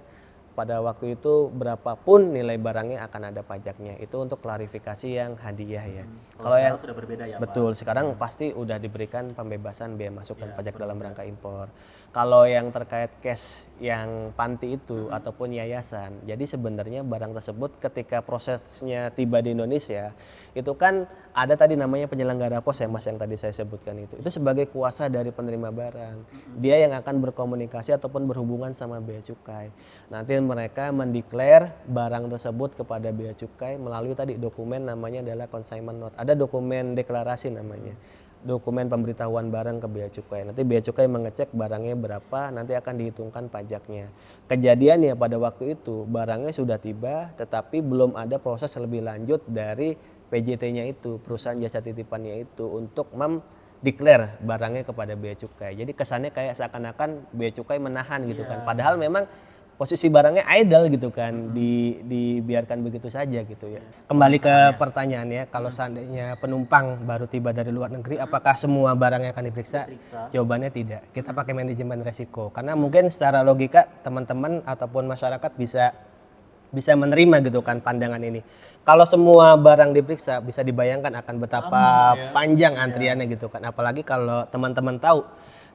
pada waktu itu berapapun nilai barangnya akan ada pajaknya. Itu untuk klarifikasi yang hadiah ya. Kalau yang sudah berbeda ya betul, Pak? Sekarang pasti udah diberikan pembebasan bea masuk dan pajak dalam rangka impor. Kalau yang terkait cash yang panti itu ataupun yayasan, jadi sebenarnya barang tersebut ketika prosesnya tiba di Indonesia itu kan ada tadi namanya penyelenggara pos ya Mas yang tadi saya sebutkan itu sebagai kuasa dari penerima barang. Dia yang akan berkomunikasi ataupun berhubungan sama bea cukai. Nanti mereka mendeklar barang tersebut kepada bea cukai melalui tadi dokumen namanya adalah consignment note. Ada dokumen deklarasi namanya. Dokumen pemberitahuan barang ke bea cukai. Nanti bea cukai mengecek barangnya berapa, nanti akan dihitungkan pajaknya. Kejadiannya pada waktu itu barangnya sudah tiba, tetapi belum ada proses lebih lanjut dari PJT-nya itu, perusahaan jasa titipannya itu untuk mendeklar barangnya kepada bea cukai. Jadi kesannya kayak seakan-akan bea cukai menahan gitu kan. Padahal memang posisi barangnya idle gitu kan, dibiarkan begitu saja gitu ya. Kembali ke pertanyaannya, kalau seandainya penumpang baru tiba dari luar negeri, apakah semua barangnya akan diperiksa? Jawabannya tidak. Kita pakai manajemen resiko. Karena mungkin secara logika teman-teman ataupun masyarakat bisa menerima gitu kan pandangan ini. Kalau semua barang diperiksa, bisa dibayangkan akan betapa panjang antriannya gitu kan. Apalagi kalau teman-teman tahu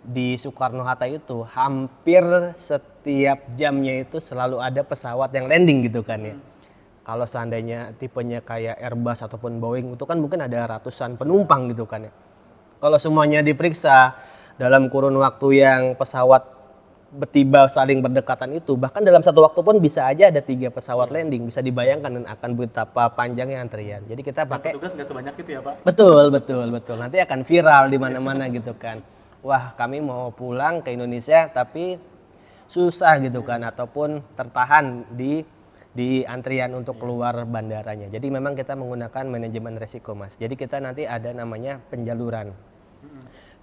di Soekarno-Hatta itu hampir setiap jamnya itu selalu ada pesawat yang landing gitu kan ya. Kalau seandainya tipenya kayak Airbus ataupun Boeing itu kan mungkin ada ratusan penumpang gitu kan ya. Kalau semuanya diperiksa dalam kurun waktu yang pesawat tiba saling berdekatan itu, bahkan dalam satu waktu pun bisa aja ada 3 pesawat landing, bisa dibayangkan dan akan betapa panjangnya antrian. Jadi kita pakai Petugas nggak sebanyak itu ya Pak? betul. Nanti akan viral di mana-mana gitu kan. Wah, kami mau pulang ke Indonesia tapi susah gitu kan, ataupun tertahan di antrian untuk keluar bandaranya. Jadi memang kita menggunakan manajemen resiko Mas. Jadi kita nanti ada namanya penjaluran.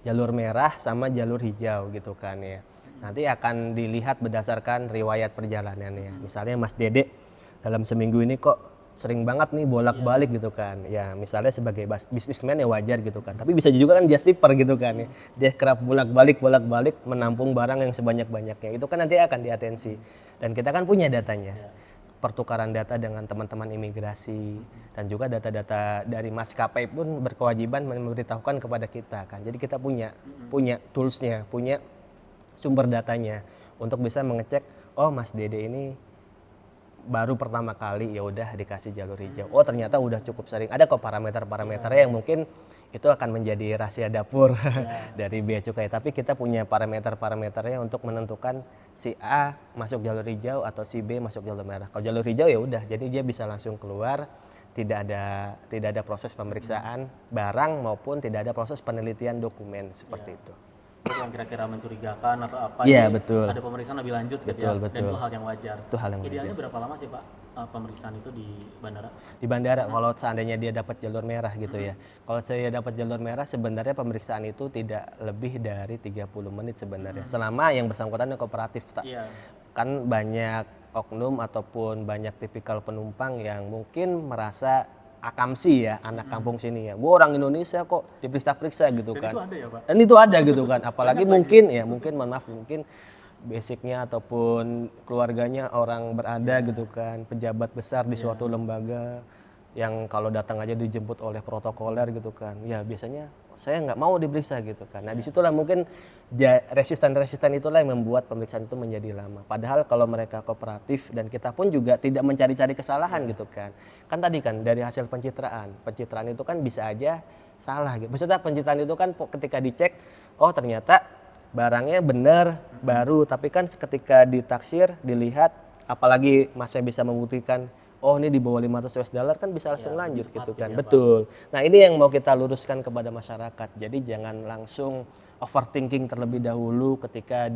Jalur merah sama jalur hijau gitu kan ya. Nanti akan dilihat berdasarkan riwayat perjalanannya. Misalnya Mas Dede dalam seminggu ini kok sering banget nih bolak-balik gitu kan. Ya misalnya sebagai bisnismen ya wajar gitu kan. Tapi bisa juga kan dia slipper gitu kan ya. Dia kerap bolak-balik menampung barang yang sebanyak-banyaknya. Itu kan nanti akan diatensi. Dan kita kan punya datanya. Pertukaran data dengan teman-teman imigrasi dan juga data-data dari maskapai pun berkewajiban memberitahukan kepada kita kan. Jadi kita punya toolsnya, punya sumber datanya untuk bisa mengecek, oh Mas Dede ini baru pertama kali ya udah dikasih jalur hijau. Oh ternyata udah cukup sering. Ada kok parameter-parameternya yang mungkin itu akan menjadi rahasia dapur dari Bea Cukai. Tapi kita punya parameter-parameternya untuk menentukan si A masuk jalur hijau atau si B masuk jalur merah. Kalau jalur hijau ya udah, jadi dia bisa langsung keluar, tidak ada proses pemeriksaan barang maupun tidak ada proses penelitian dokumen seperti itu. Jadi yang kira-kira mencurigakan atau apa, Iya, betul. ada pemeriksaan lebih lanjut gitu Betul. dan itu hal yang wajar. Itu hal yang Idealnya berapa lama sih Pak pemeriksaan itu di bandara? Di bandara kalau seandainya dia dapat jalur merah gitu ya. Kalau saya dapat jalur merah sebenarnya pemeriksaan itu tidak lebih dari 30 menit sebenarnya. Selama yang bersangkutan kooperatif kan banyak oknum ataupun banyak tipikal penumpang yang mungkin merasa akamsi ya, anak kampung sini ya. Gue orang Indonesia kok diperiksa-periksa gitu kan. Dan itu ada ya Pak? Dan itu ada gitu kan. Apalagi mungkin basicnya ataupun keluarganya orang berada gitu kan, pejabat besar di suatu lembaga yang kalau datang aja dijemput oleh protokoler gitu kan. Ya biasanya saya nggak mau diperiksa gitu kan. Nah disitulah mungkin resisten itulah yang membuat pemeriksaan itu menjadi lama. Padahal kalau mereka kooperatif dan kita pun juga tidak mencari-cari kesalahan gitu kan. Kan tadi kan dari hasil pencitraan itu kan bisa aja salah gitu. Maksudnya pencitraan itu kan ketika dicek, oh ternyata barangnya benar baru, tapi kan ketika ditaksir dilihat, apalagi masnya bisa membuktikan oh ini di bawah 500 US dollar kan bisa langsung lanjut gitu kan. Betul. Nah ini yang mau kita luruskan kepada masyarakat. Jadi jangan langsung overthinking terlebih dahulu ketika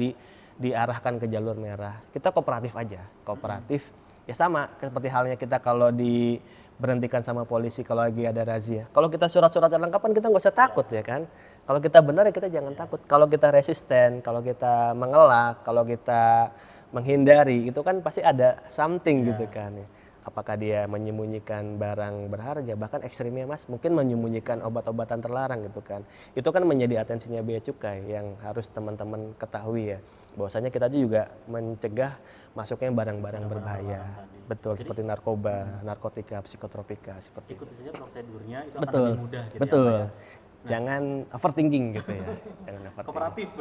diarahkan ke jalur merah. Kita kooperatif aja. Kooperatif ya sama seperti halnya kita kalau diberhentikan sama polisi kalau lagi ada razia. Kalau kita surat-surat lengkap kan kita nggak usah takut ya kan. Kalau kita benar ya kita jangan takut. Kalau kita resisten, kalau kita mengelak, kalau kita menghindari itu kan pasti ada something gitu kan ya. Apakah dia menyembunyikan barang berharga, bahkan ekstrimnya Mas mungkin menyembunyikan obat-obatan terlarang gitu kan. Itu kan menjadi atensinya Bea Cukai yang harus teman-teman ketahui ya. Bahwasanya kita juga mencegah masuknya barang-barang berbahaya. Betul. Jadi, seperti narkoba, narkotika, psikotropika seperti ikuti saja prosedurnya itu betul, akan lebih mudah gitu betul. ya. Jangan overthinking gitu ya. Jangan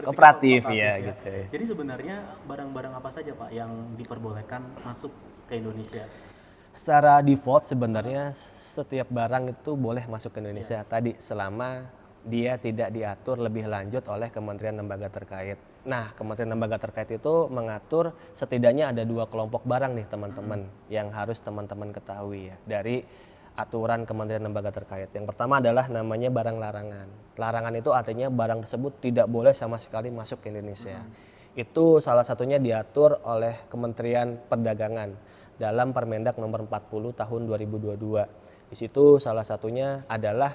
Kooperatif ya gitu. Jadi sebenarnya barang-barang apa saja Pak yang diperbolehkan masuk ke Indonesia? Secara default sebenarnya setiap barang itu boleh masuk ke Indonesia tadi selama dia tidak diatur lebih lanjut oleh kementerian lembaga terkait. Nah, kementerian lembaga terkait itu mengatur setidaknya ada 2 kelompok barang nih teman-teman yang harus teman-teman ketahui ya dari aturan kementerian lembaga terkait. Yang pertama adalah namanya barang larangan. Larangan itu artinya barang tersebut tidak boleh sama sekali masuk ke Indonesia. Itu salah satunya diatur oleh Kementerian Perdagangan dalam Permendak nomor 40 tahun 2022. Di situ salah satunya adalah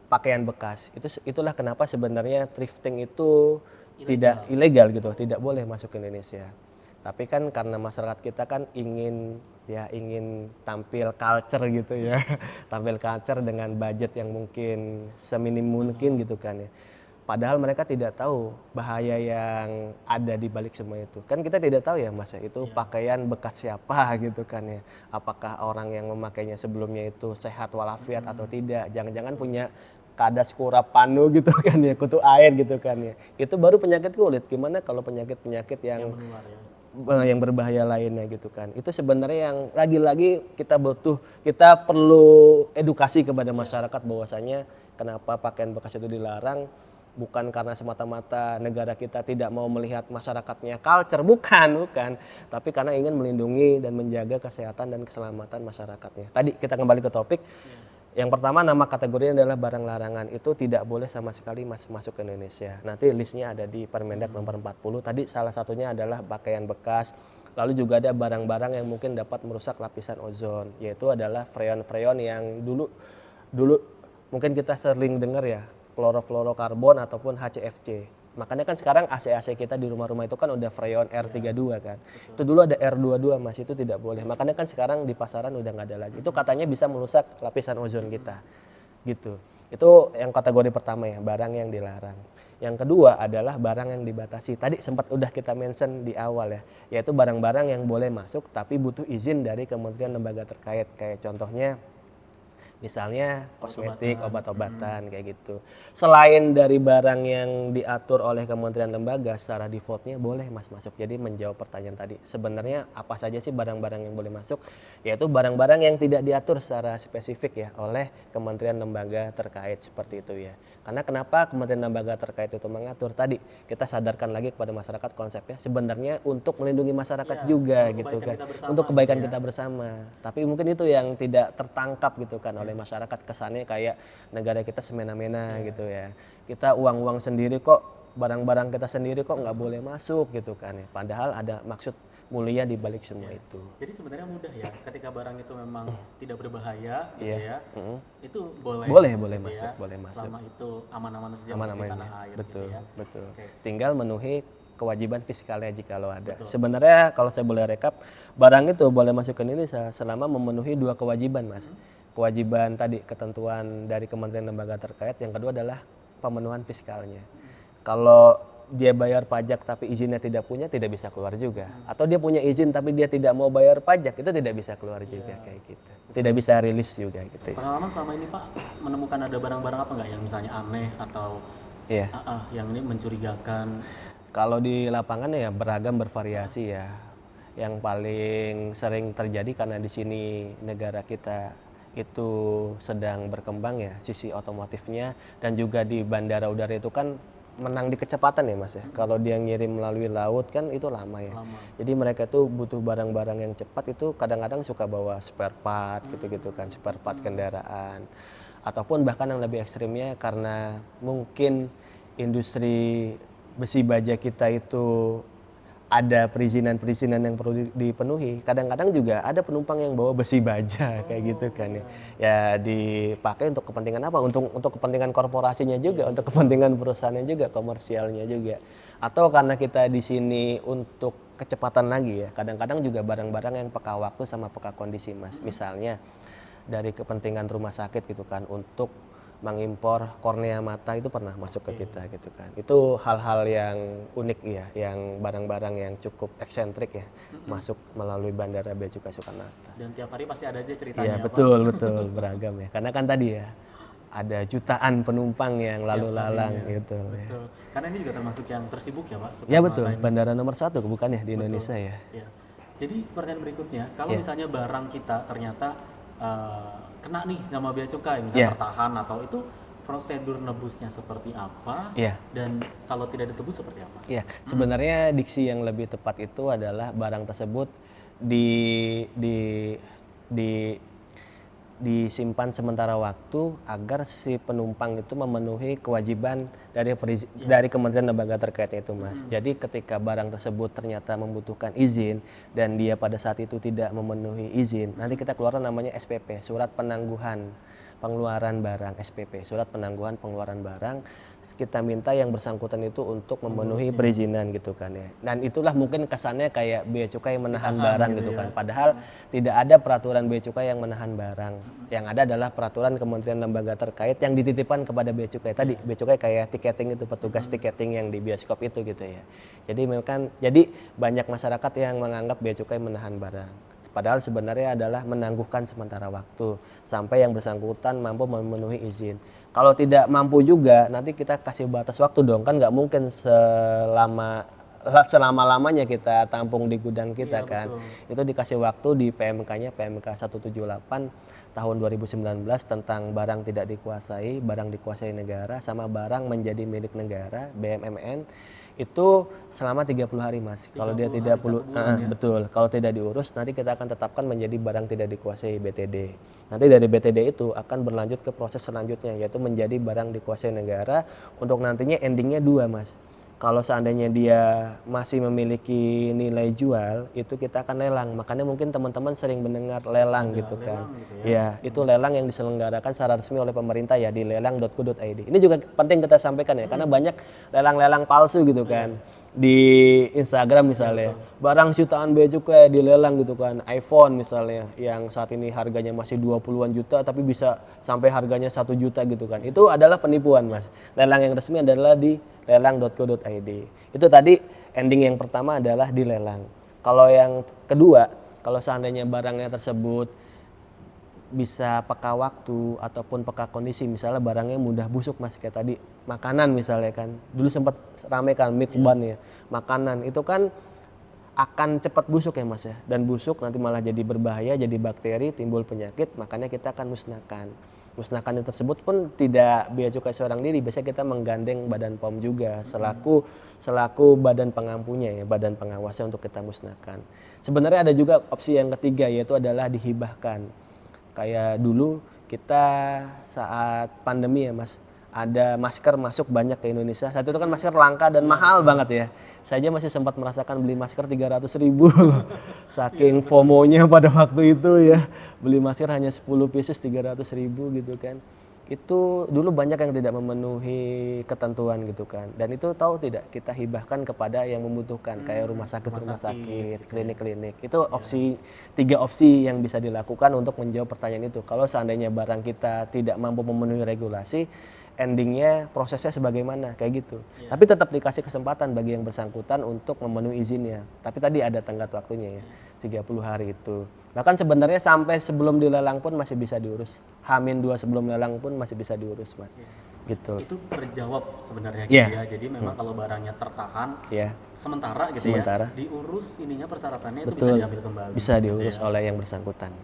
pakaian bekas. Itulah kenapa sebenarnya thrifting itu tidak ilegal gitu, tidak boleh masuk ke Indonesia. Tapi kan karena masyarakat kita kan ingin tampil culture gitu ya. Tampil culture dengan budget yang mungkin seminim mungkin gitu kan ya. Padahal mereka tidak tahu bahaya yang ada di balik semua itu. Kan kita tidak tahu ya Mas ya, itu pakaian bekas siapa gitu kan ya. Apakah orang yang memakainya sebelumnya itu sehat walafiat atau tidak. Jangan-jangan punya kadas kurap panu gitu kan ya, kutu air gitu kan ya. Itu baru penyakit kulit. Gimana kalau penyakit-penyakit yang yang berbahaya lainnya gitu kan. Itu sebenarnya yang lagi-lagi kita perlu edukasi kepada masyarakat bahwasanya kenapa pakaian bekas itu dilarang bukan karena semata-mata negara kita tidak mau melihat masyarakatnya culture, bukan, tapi karena ingin melindungi dan menjaga kesehatan dan keselamatan masyarakatnya. Tadi kita kembali ke topik. Yang pertama, nama kategorinya adalah barang larangan, itu tidak boleh sama sekali masuk ke Indonesia. Nanti listnya ada di Permendak nomor 40. Tadi salah satunya adalah pakaian bekas. Lalu juga ada barang-barang yang mungkin dapat merusak lapisan ozon, yaitu adalah freon-freon yang dulu mungkin kita sering dengar ya, klorofluorokarbon ataupun HCFC. Makanya kan sekarang AC-AC kita di rumah-rumah itu kan udah freon R32 kan. Betul. Itu dulu ada R22 Mas, itu tidak boleh. Makanya kan sekarang di pasaran udah nggak ada lagi. Itu katanya bisa merusak lapisan ozon kita. Gitu. Itu yang kategori pertama ya, barang yang dilarang. Yang kedua adalah barang yang dibatasi. Tadi sempat udah kita mention di awal ya, yaitu barang-barang yang boleh masuk tapi butuh izin dari kementerian lembaga terkait. Kayak contohnya misalnya kosmetik, obat-obatan kayak gitu. Selain dari barang yang diatur oleh kementerian lembaga, secara defaultnya boleh Mas masuk. Jadi menjawab pertanyaan tadi, sebenarnya apa saja sih barang-barang yang boleh masuk? Yaitu barang-barang yang tidak diatur secara spesifik ya oleh kementerian lembaga terkait seperti itu ya. Karena kenapa kementerian lembaga terkait itu mengatur? Tadi kita sadarkan lagi kepada masyarakat konsepnya sebenarnya untuk melindungi masyarakat juga gitu kan. Untuk kebaikan kita bersama. Tapi mungkin itu yang tidak tertangkap gitu kan oleh masyarakat, kesannya kayak negara kita semena-mena gitu ya. Kita uang-uang sendiri kok, barang-barang kita sendiri kok nggak boleh masuk gitu kan ya. Padahal ada maksud mulia di balik semua itu. Jadi sebenarnya mudah ya, ketika barang itu memang tidak berbahaya gitu ya, itu boleh. Boleh masuk, ya, boleh masuk. Selama itu aman-aman saja di tanah air. Betul, gitu ya. betul. Okay. Tinggal memenuhi kewajiban fiskalnya jikalau ada. Betul. Sebenarnya kalau saya boleh rekap, barang itu boleh masuk ke Indonesia selama memenuhi dua kewajiban Mas. Kewajiban tadi ketentuan dari kementerian lembaga terkait, yang kedua adalah pemenuhan fiskalnya. Kalau dia bayar pajak tapi izinnya tidak punya, tidak bisa keluar juga. Atau dia punya izin tapi dia tidak mau bayar pajak, itu tidak bisa keluar juga kayak gitu. Tidak bisa rilis juga gitu. Pengalaman selama ini Pak menemukan ada barang-barang apa nggak yang misalnya aneh atau yang ini mencurigakan? Kalau di lapangan ya beragam, bervariasi ya. Yang paling sering terjadi karena di sini negara kita itu sedang berkembang ya sisi otomotifnya, dan juga di bandara udara itu kan menang di kecepatan ya Mas ya. Kalau dia ngirim melalui laut kan itu lama ya. Jadi mereka tuh butuh barang-barang yang cepat, itu kadang-kadang suka bawa spare part gitu-gitu kan, spare part kendaraan. Ataupun bahkan yang lebih ekstrimnya karena mungkin industri besi baja kita itu ada perizinan yang perlu dipenuhi. Kadang-kadang juga ada penumpang yang bawa besi baja kayak gitu kan ya. Ya dipakai untuk kepentingan apa? Untuk kepentingan korporasinya juga, untuk kepentingan perusahaannya juga, komersialnya juga. Atau karena kita di sini untuk kecepatan lagi ya. Kadang-kadang juga barang-barang yang peka waktu sama peka kondisi Mas. Misalnya dari kepentingan rumah sakit gitu kan, untuk mengimpor kornea mata itu pernah masuk ke kita gitu kan. Itu hal-hal yang unik ya, yang barang-barang yang cukup eksentrik ya, masuk melalui Bandara Bea Cukai Soekarno-Hatta. Dan tiap hari pasti ada aja ceritanya. Iya betul beragam ya. Karena kan tadi ya ada jutaan penumpang yang lalu lalang gitu. Betul. Ya. Karena ini juga termasuk yang tersibuk ya Pak. Ya betul, bandara nomor 1 bukan ya di Indonesia ya. Jadi pertanyaan berikutnya, kalau misalnya barang kita ternyata kena nih nama bea cukai, misalnya tertahan atau itu, prosedur nebusnya seperti apa? Dan kalau tidak ditebus seperti apa? Sebenarnya diksi yang lebih tepat itu adalah barang tersebut disimpan sementara waktu agar si penumpang itu memenuhi kewajiban dari kementerian lembaga terkaitnya itu Mas. Jadi ketika barang tersebut ternyata membutuhkan izin dan dia pada saat itu tidak memenuhi izin, nanti kita keluarkan namanya SPP, surat penangguhan pengeluaran barang, SPP, surat penangguhan pengeluaran barang. Kita minta yang bersangkutan itu untuk memenuhi perizinan gitu kan ya. Dan itulah mungkin kesannya kayak bea cukai menahan barang gitu kan. Padahal tidak ada peraturan bea cukai yang menahan barang. Yang ada adalah peraturan kementerian lembaga terkait yang dititipkan kepada bea cukai. Tadi bea cukai kayak tiketing itu, petugas tiketing yang di bioskop itu gitu ya. Jadi banyak masyarakat yang menganggap bea cukai menahan barang. Padahal sebenarnya adalah menangguhkan sementara waktu sampai yang bersangkutan mampu memenuhi izin. Kalau tidak mampu juga, nanti kita kasih batas waktu dong, kan nggak mungkin selama selama-lamanya kita tampung di gudang kita kan. Betul. Itu dikasih waktu di PMK-nya, PMK 178 tahun 2019 tentang barang tidak dikuasai, barang dikuasai negara, sama barang menjadi milik negara, BMMN. Itu selama 30 hari Mas. Kalau dia tidak betul, kalau tidak diurus nanti kita akan tetapkan menjadi barang tidak dikuasai BTD. Nanti dari BTD itu akan berlanjut ke proses selanjutnya, yaitu menjadi barang dikuasai negara. Untuk nantinya endingnya 2 Mas. Kalau seandainya dia masih memiliki nilai jual, itu kita akan lelang. Makanya mungkin teman-teman sering mendengar lelang gitu kan. Ya, itu lelang yang diselenggarakan secara resmi oleh pemerintah ya di lelang.go.id. Ini juga penting kita sampaikan ya, karena banyak lelang-lelang palsu gitu kan. Di Instagram misalnya, barang jutaan bea cukai dilelang gitu kan, iPhone misalnya yang saat ini harganya masih 20-an juta tapi bisa sampai harganya 1 juta gitu kan. Itu adalah penipuan Mas. Lelang yang resmi adalah di lelang.co.id. Itu tadi ending yang pertama adalah dilelang. Kalau yang kedua, kalau seandainya barangnya tersebut bisa peka waktu ataupun peka kondisi, misalnya barangnya mudah busuk Mas, kayak tadi makanan misalnya kan, dulu sempat rame kan mikban ya, makanan itu kan akan cepat busuk ya Mas ya, dan busuk nanti malah jadi berbahaya, jadi bakteri, timbul penyakit, makanya kita akan musnahkan. Musnahkan yang tersebut pun tidak bea cukai seorang diri, biasanya kita menggandeng Badan POM juga selaku badan pengampunya ya, badan pengawasnya untuk kita musnahkan. Sebenarnya ada juga opsi yang ketiga, yaitu adalah dihibahkan. Kayak dulu kita saat pandemi ya Mas, ada masker masuk banyak ke Indonesia. Saat itu kan masker langka dan mahal banget ya. Saya aja masih sempat merasakan beli masker 300.000 loh. Saking FOMO-nya pada waktu itu ya. Beli masker hanya 10 pieces 300.000 gitu kan. Itu dulu banyak yang tidak memenuhi ketentuan gitu kan. Dan itu tahu tidak, kita hibahkan kepada yang membutuhkan, kayak rumah sakit, klinik-klinik. Itu opsi, 3 opsi yang bisa dilakukan untuk menjawab pertanyaan itu. Kalau seandainya barang kita tidak mampu memenuhi regulasi, endingnya prosesnya sebagaimana kayak gitu. Tapi tetap dikasih kesempatan bagi yang bersangkutan untuk memenuhi izinnya. Tapi tadi ada tenggat waktunya ya, 30 hari itu. Bahkan sebenarnya sampai sebelum dilelang pun masih bisa diurus. H-2 sebelum lelang pun masih bisa diurus Mas. Gitu. Itu terjawab sebenarnya gitu ya. Jadi memang kalau barangnya tertahan sementara gitu ya, diurus ininya persyaratannya itu bisa diambil kembali. Bisa diurus oleh yang bersangkutan.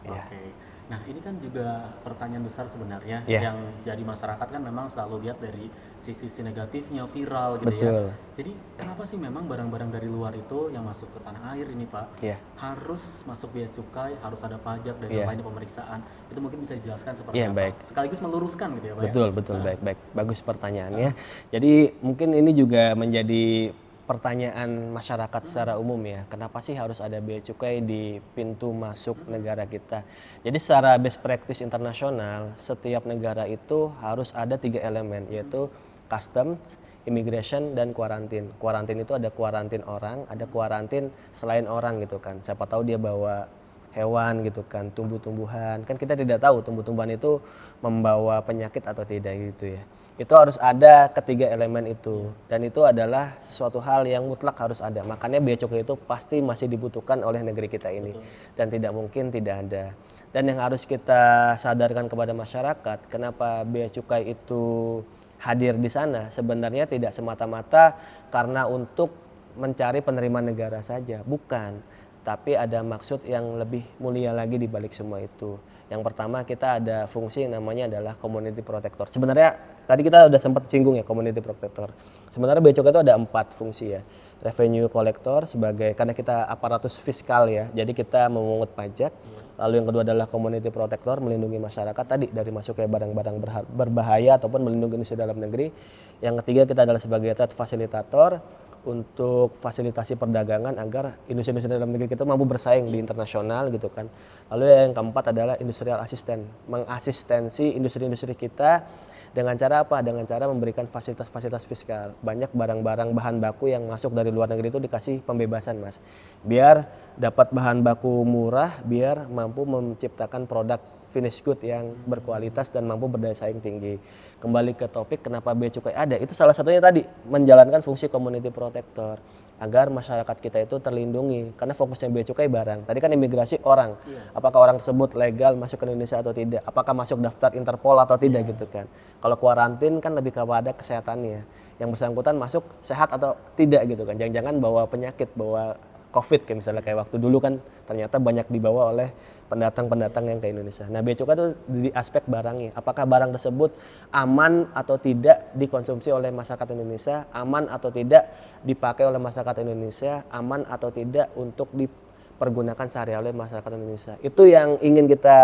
Nah ini kan juga pertanyaan besar sebenarnya yang jadi masyarakat kan memang selalu lihat dari sisi negatifnya, viral gitu ya. Jadi kenapa sih memang barang-barang dari luar itu yang masuk ke tanah air ini Pak harus masuk bea cukai, harus ada pajak dan lainnya pemeriksaan? Itu mungkin bisa dijelaskan seperti apa? Baik. Sekaligus meluruskan gitu ya Pak. Betul, baik. Bagus pertanyaannya. Jadi mungkin ini juga menjadi pertanyaan masyarakat secara umum ya, kenapa sih harus ada bea cukai di pintu masuk negara kita? Jadi secara best practice internasional, setiap negara itu harus ada 3 elemen, yaitu customs, immigration, dan kuarantin. Kuarantin itu ada kuarantin orang, ada kuarantin selain orang gitu kan. Siapa tahu dia bawa hewan gitu kan, tumbuh-tumbuhan. Kan kita tidak tahu tumbuh-tumbuhan itu membawa penyakit atau tidak gitu ya. Itu harus ada ketiga elemen itu, dan itu adalah sesuatu hal yang mutlak harus ada. Makanya bea cukai itu pasti masih dibutuhkan oleh negeri kita ini, dan tidak mungkin tidak ada. Dan yang harus kita sadarkan kepada masyarakat, kenapa bea cukai itu hadir di sana, sebenarnya tidak semata-mata karena untuk mencari penerimaan negara saja, bukan. Tapi ada maksud yang lebih mulia lagi di balik semua itu. Yang pertama, kita ada fungsi yang namanya adalah community protector. Sebenarnya tadi kita udah sempat singgung ya community protector. Sebenarnya bea cukai itu ada 4 fungsi ya. Revenue collector sebagai, karena kita aparatus fiskal ya, jadi kita memungut pajak. Lalu yang kedua adalah community protector, melindungi masyarakat tadi dari masuknya barang-barang berbahaya ataupun melindungi industri dalam negeri. Yang ketiga, kita adalah sebagai trade facilitator untuk fasilitasi perdagangan agar industri-industri dalam negeri kita mampu bersaing di internasional gitu kan. Lalu yang keempat adalah industrial assistant, mengasistensi industri-industri kita dengan cara apa? Dengan cara memberikan fasilitas-fasilitas fiskal. Banyak barang-barang bahan baku yang masuk dari luar negeri itu dikasih pembebasan Mas. Biar dapat bahan baku murah, biar mampu menciptakan produk finish good yang berkualitas dan mampu berdaya saing tinggi. Kembali ke topik kenapa bea cukai ada, itu salah satunya tadi menjalankan fungsi community protector agar masyarakat kita itu terlindungi, karena fokusnya bea cukai barang. Tadi kan imigrasi orang, apakah orang tersebut legal masuk ke Indonesia atau tidak, apakah masuk daftar Interpol atau tidak gitu kan. Kalau kuarantin kan lebih kepada kesehatannya. yang bersangkutan masuk sehat atau tidak gitu kan. Jangan-jangan bawa penyakit, bawa COVID kayak misalnya kayak waktu dulu kan ternyata banyak dibawa oleh pendatang-pendatang yang ke Indonesia. Nah, bea cukai itu di aspek barangnya. Apakah barang tersebut aman atau tidak dikonsumsi oleh masyarakat Indonesia, aman atau tidak dipakai oleh masyarakat Indonesia, aman atau tidak untuk dipergunakan sehari-hari oleh masyarakat Indonesia. Itu yang ingin kita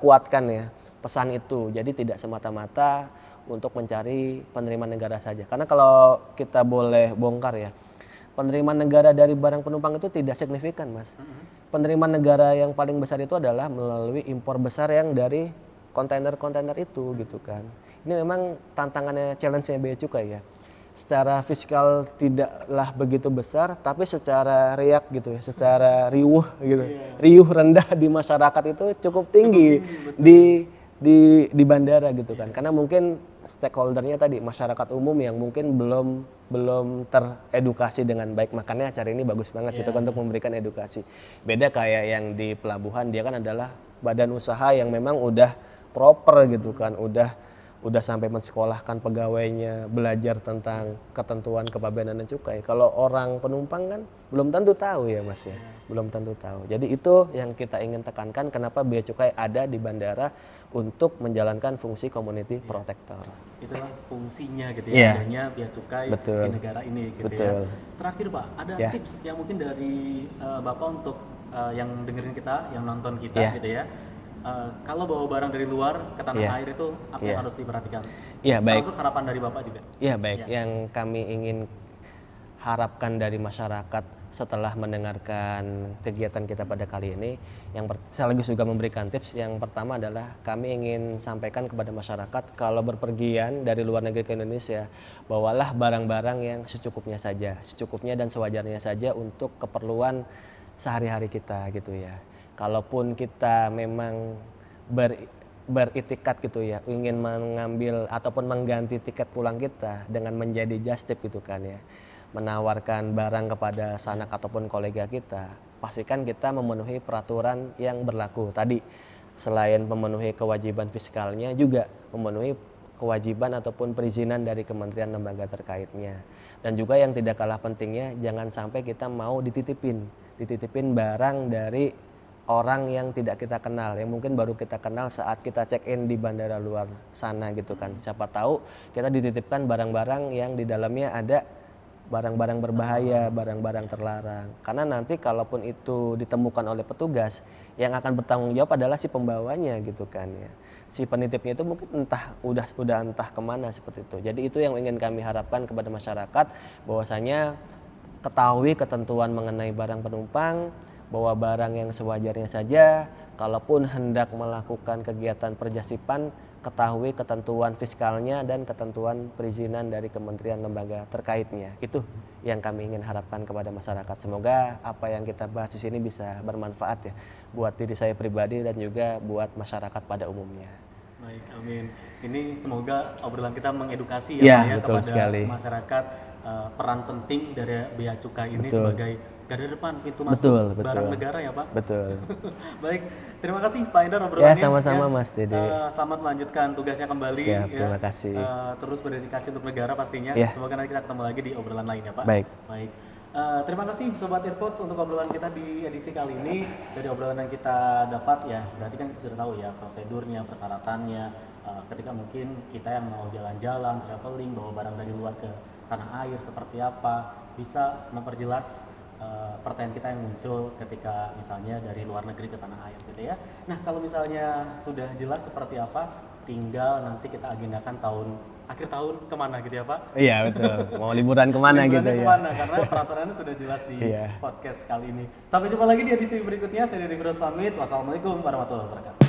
kuatkan ya, pesan itu. Jadi tidak semata-mata untuk mencari penerimaan negara saja. Karena kalau kita boleh bongkar ya, penerimaan negara dari barang penumpang itu tidak signifikan, Mas. Penerimaan negara yang paling besar itu adalah melalui impor besar yang dari kontainer-kontainer itu gitu kan. Ini memang tantangannya, challenge-nya bea cukai ya. Secara fiskal tidaklah begitu besar, tapi secara riak gitu ya, secara riuh gitu. Riuh rendah di masyarakat itu cukup tinggi di bandara gitu kan. Karena mungkin stakeholdernya tadi masyarakat umum yang mungkin belum teredukasi dengan baik, makanya acara ini bagus banget gitu kan untuk memberikan edukasi. Beda kayak yang di pelabuhan, dia kan adalah badan usaha yang memang udah proper gitu kan, udah sampai mensekolahkan pegawainya, belajar tentang ketentuan kepabeanan dan cukai. Kalau orang penumpang kan belum tentu tahu ya Mas ya, belum tentu tahu. Jadi itu yang kita ingin tekankan, kenapa bea cukai ada di bandara untuk menjalankan fungsi community protector. Itulah fungsinya gitu ya, adanya bea cukai Betul. di negara ini gitu Betul. ya. Terakhir Pak, ada tips yang mungkin dari Bapak untuk yang dengerin kita, yang nonton kita gitu ya. Kalau bawa barang dari luar ke tanah air itu apa yang harus diperhatikan? Iya, baik. Termasuk harapan dari Bapak juga. Iya, baik. Yang kami ingin harapkan dari masyarakat setelah mendengarkan kegiatan kita pada kali ini, sekaligus juga memberikan tips. Yang pertama adalah kami ingin sampaikan kepada masyarakat kalau berpergian dari luar negeri ke Indonesia, bawalah barang-barang yang secukupnya dan sewajarnya saja untuk keperluan sehari-hari kita gitu ya. Kalaupun kita memang beritikat gitu ya, ingin mengambil ataupun mengganti tiket pulang kita dengan menjadi just tip gitu kan ya, menawarkan barang kepada sanak ataupun kolega kita, pastikan kita memenuhi peraturan yang berlaku. Tadi selain memenuhi kewajiban fiskalnya, juga memenuhi kewajiban ataupun perizinan dari kementerian lembaga terkaitnya. Dan juga yang tidak kalah pentingnya, jangan sampai kita mau dititipin barang dari orang yang tidak kita kenal, yang mungkin baru kita kenal saat kita check in di bandara luar sana gitu kan. Siapa tahu kita dititipkan barang-barang yang di dalamnya ada barang-barang berbahaya, barang-barang terlarang. Karena nanti kalaupun itu ditemukan oleh petugas, yang akan bertanggung jawab adalah si pembawanya gitu kan ya. Si penitipnya itu mungkin udah entah kemana seperti itu. Jadi itu yang ingin kami harapkan kepada masyarakat, bahwasanya ketahui ketentuan mengenai barang penumpang, bawa barang yang sewajarnya saja. Kalaupun hendak melakukan kegiatan perjasipan, ketahui ketentuan fiskalnya dan ketentuan perizinan dari kementerian lembaga terkaitnya. Itu yang kami ingin harapkan kepada masyarakat. Semoga apa yang kita bahas di sini bisa bermanfaat ya buat diri saya pribadi dan juga buat masyarakat pada umumnya. Baik, amin. Ini semoga obrolan kita mengedukasi ya, Pak, ya kepada sekali. masyarakat, peran penting dari bea cukai ini sebagai garda depan pintu masuk barang negara ya Pak. Betul. Baik, terima kasih Pak Endar obrolannya. Ya, sama-sama Mas Dede. Selamat melanjutkan tugasnya kembali. Siap, ya. terima kasih. Terus berdedikasi untuk negara pastinya. Semoga nanti kita ketemu lagi di obrolan lain ya Pak. Baik. Terima kasih Sobat Earpods untuk obrolan kita di edisi kali ini. Dari obrolan yang kita dapat ya, berarti kan kita sudah tahu ya prosedurnya, persyaratannya. Ketika mungkin kita yang mau jalan-jalan, traveling, bawa barang dari luar ke tanah air seperti apa, bisa memperjelas pertanyaan kita yang muncul ketika misalnya dari luar negeri ke tanah air gitu ya. Nah kalau misalnya sudah jelas seperti apa, tinggal nanti kita agendakan akhir tahun kemana gitu ya Pak? Iya betul, mau liburan kemana gitu kemana, ya. Karena peraturannya sudah jelas di podcast kali ini. Sampai jumpa lagi di edisi berikutnya. Saya Deddy Firdaus pamit. Wassalamualaikum warahmatullahi wabarakatuh.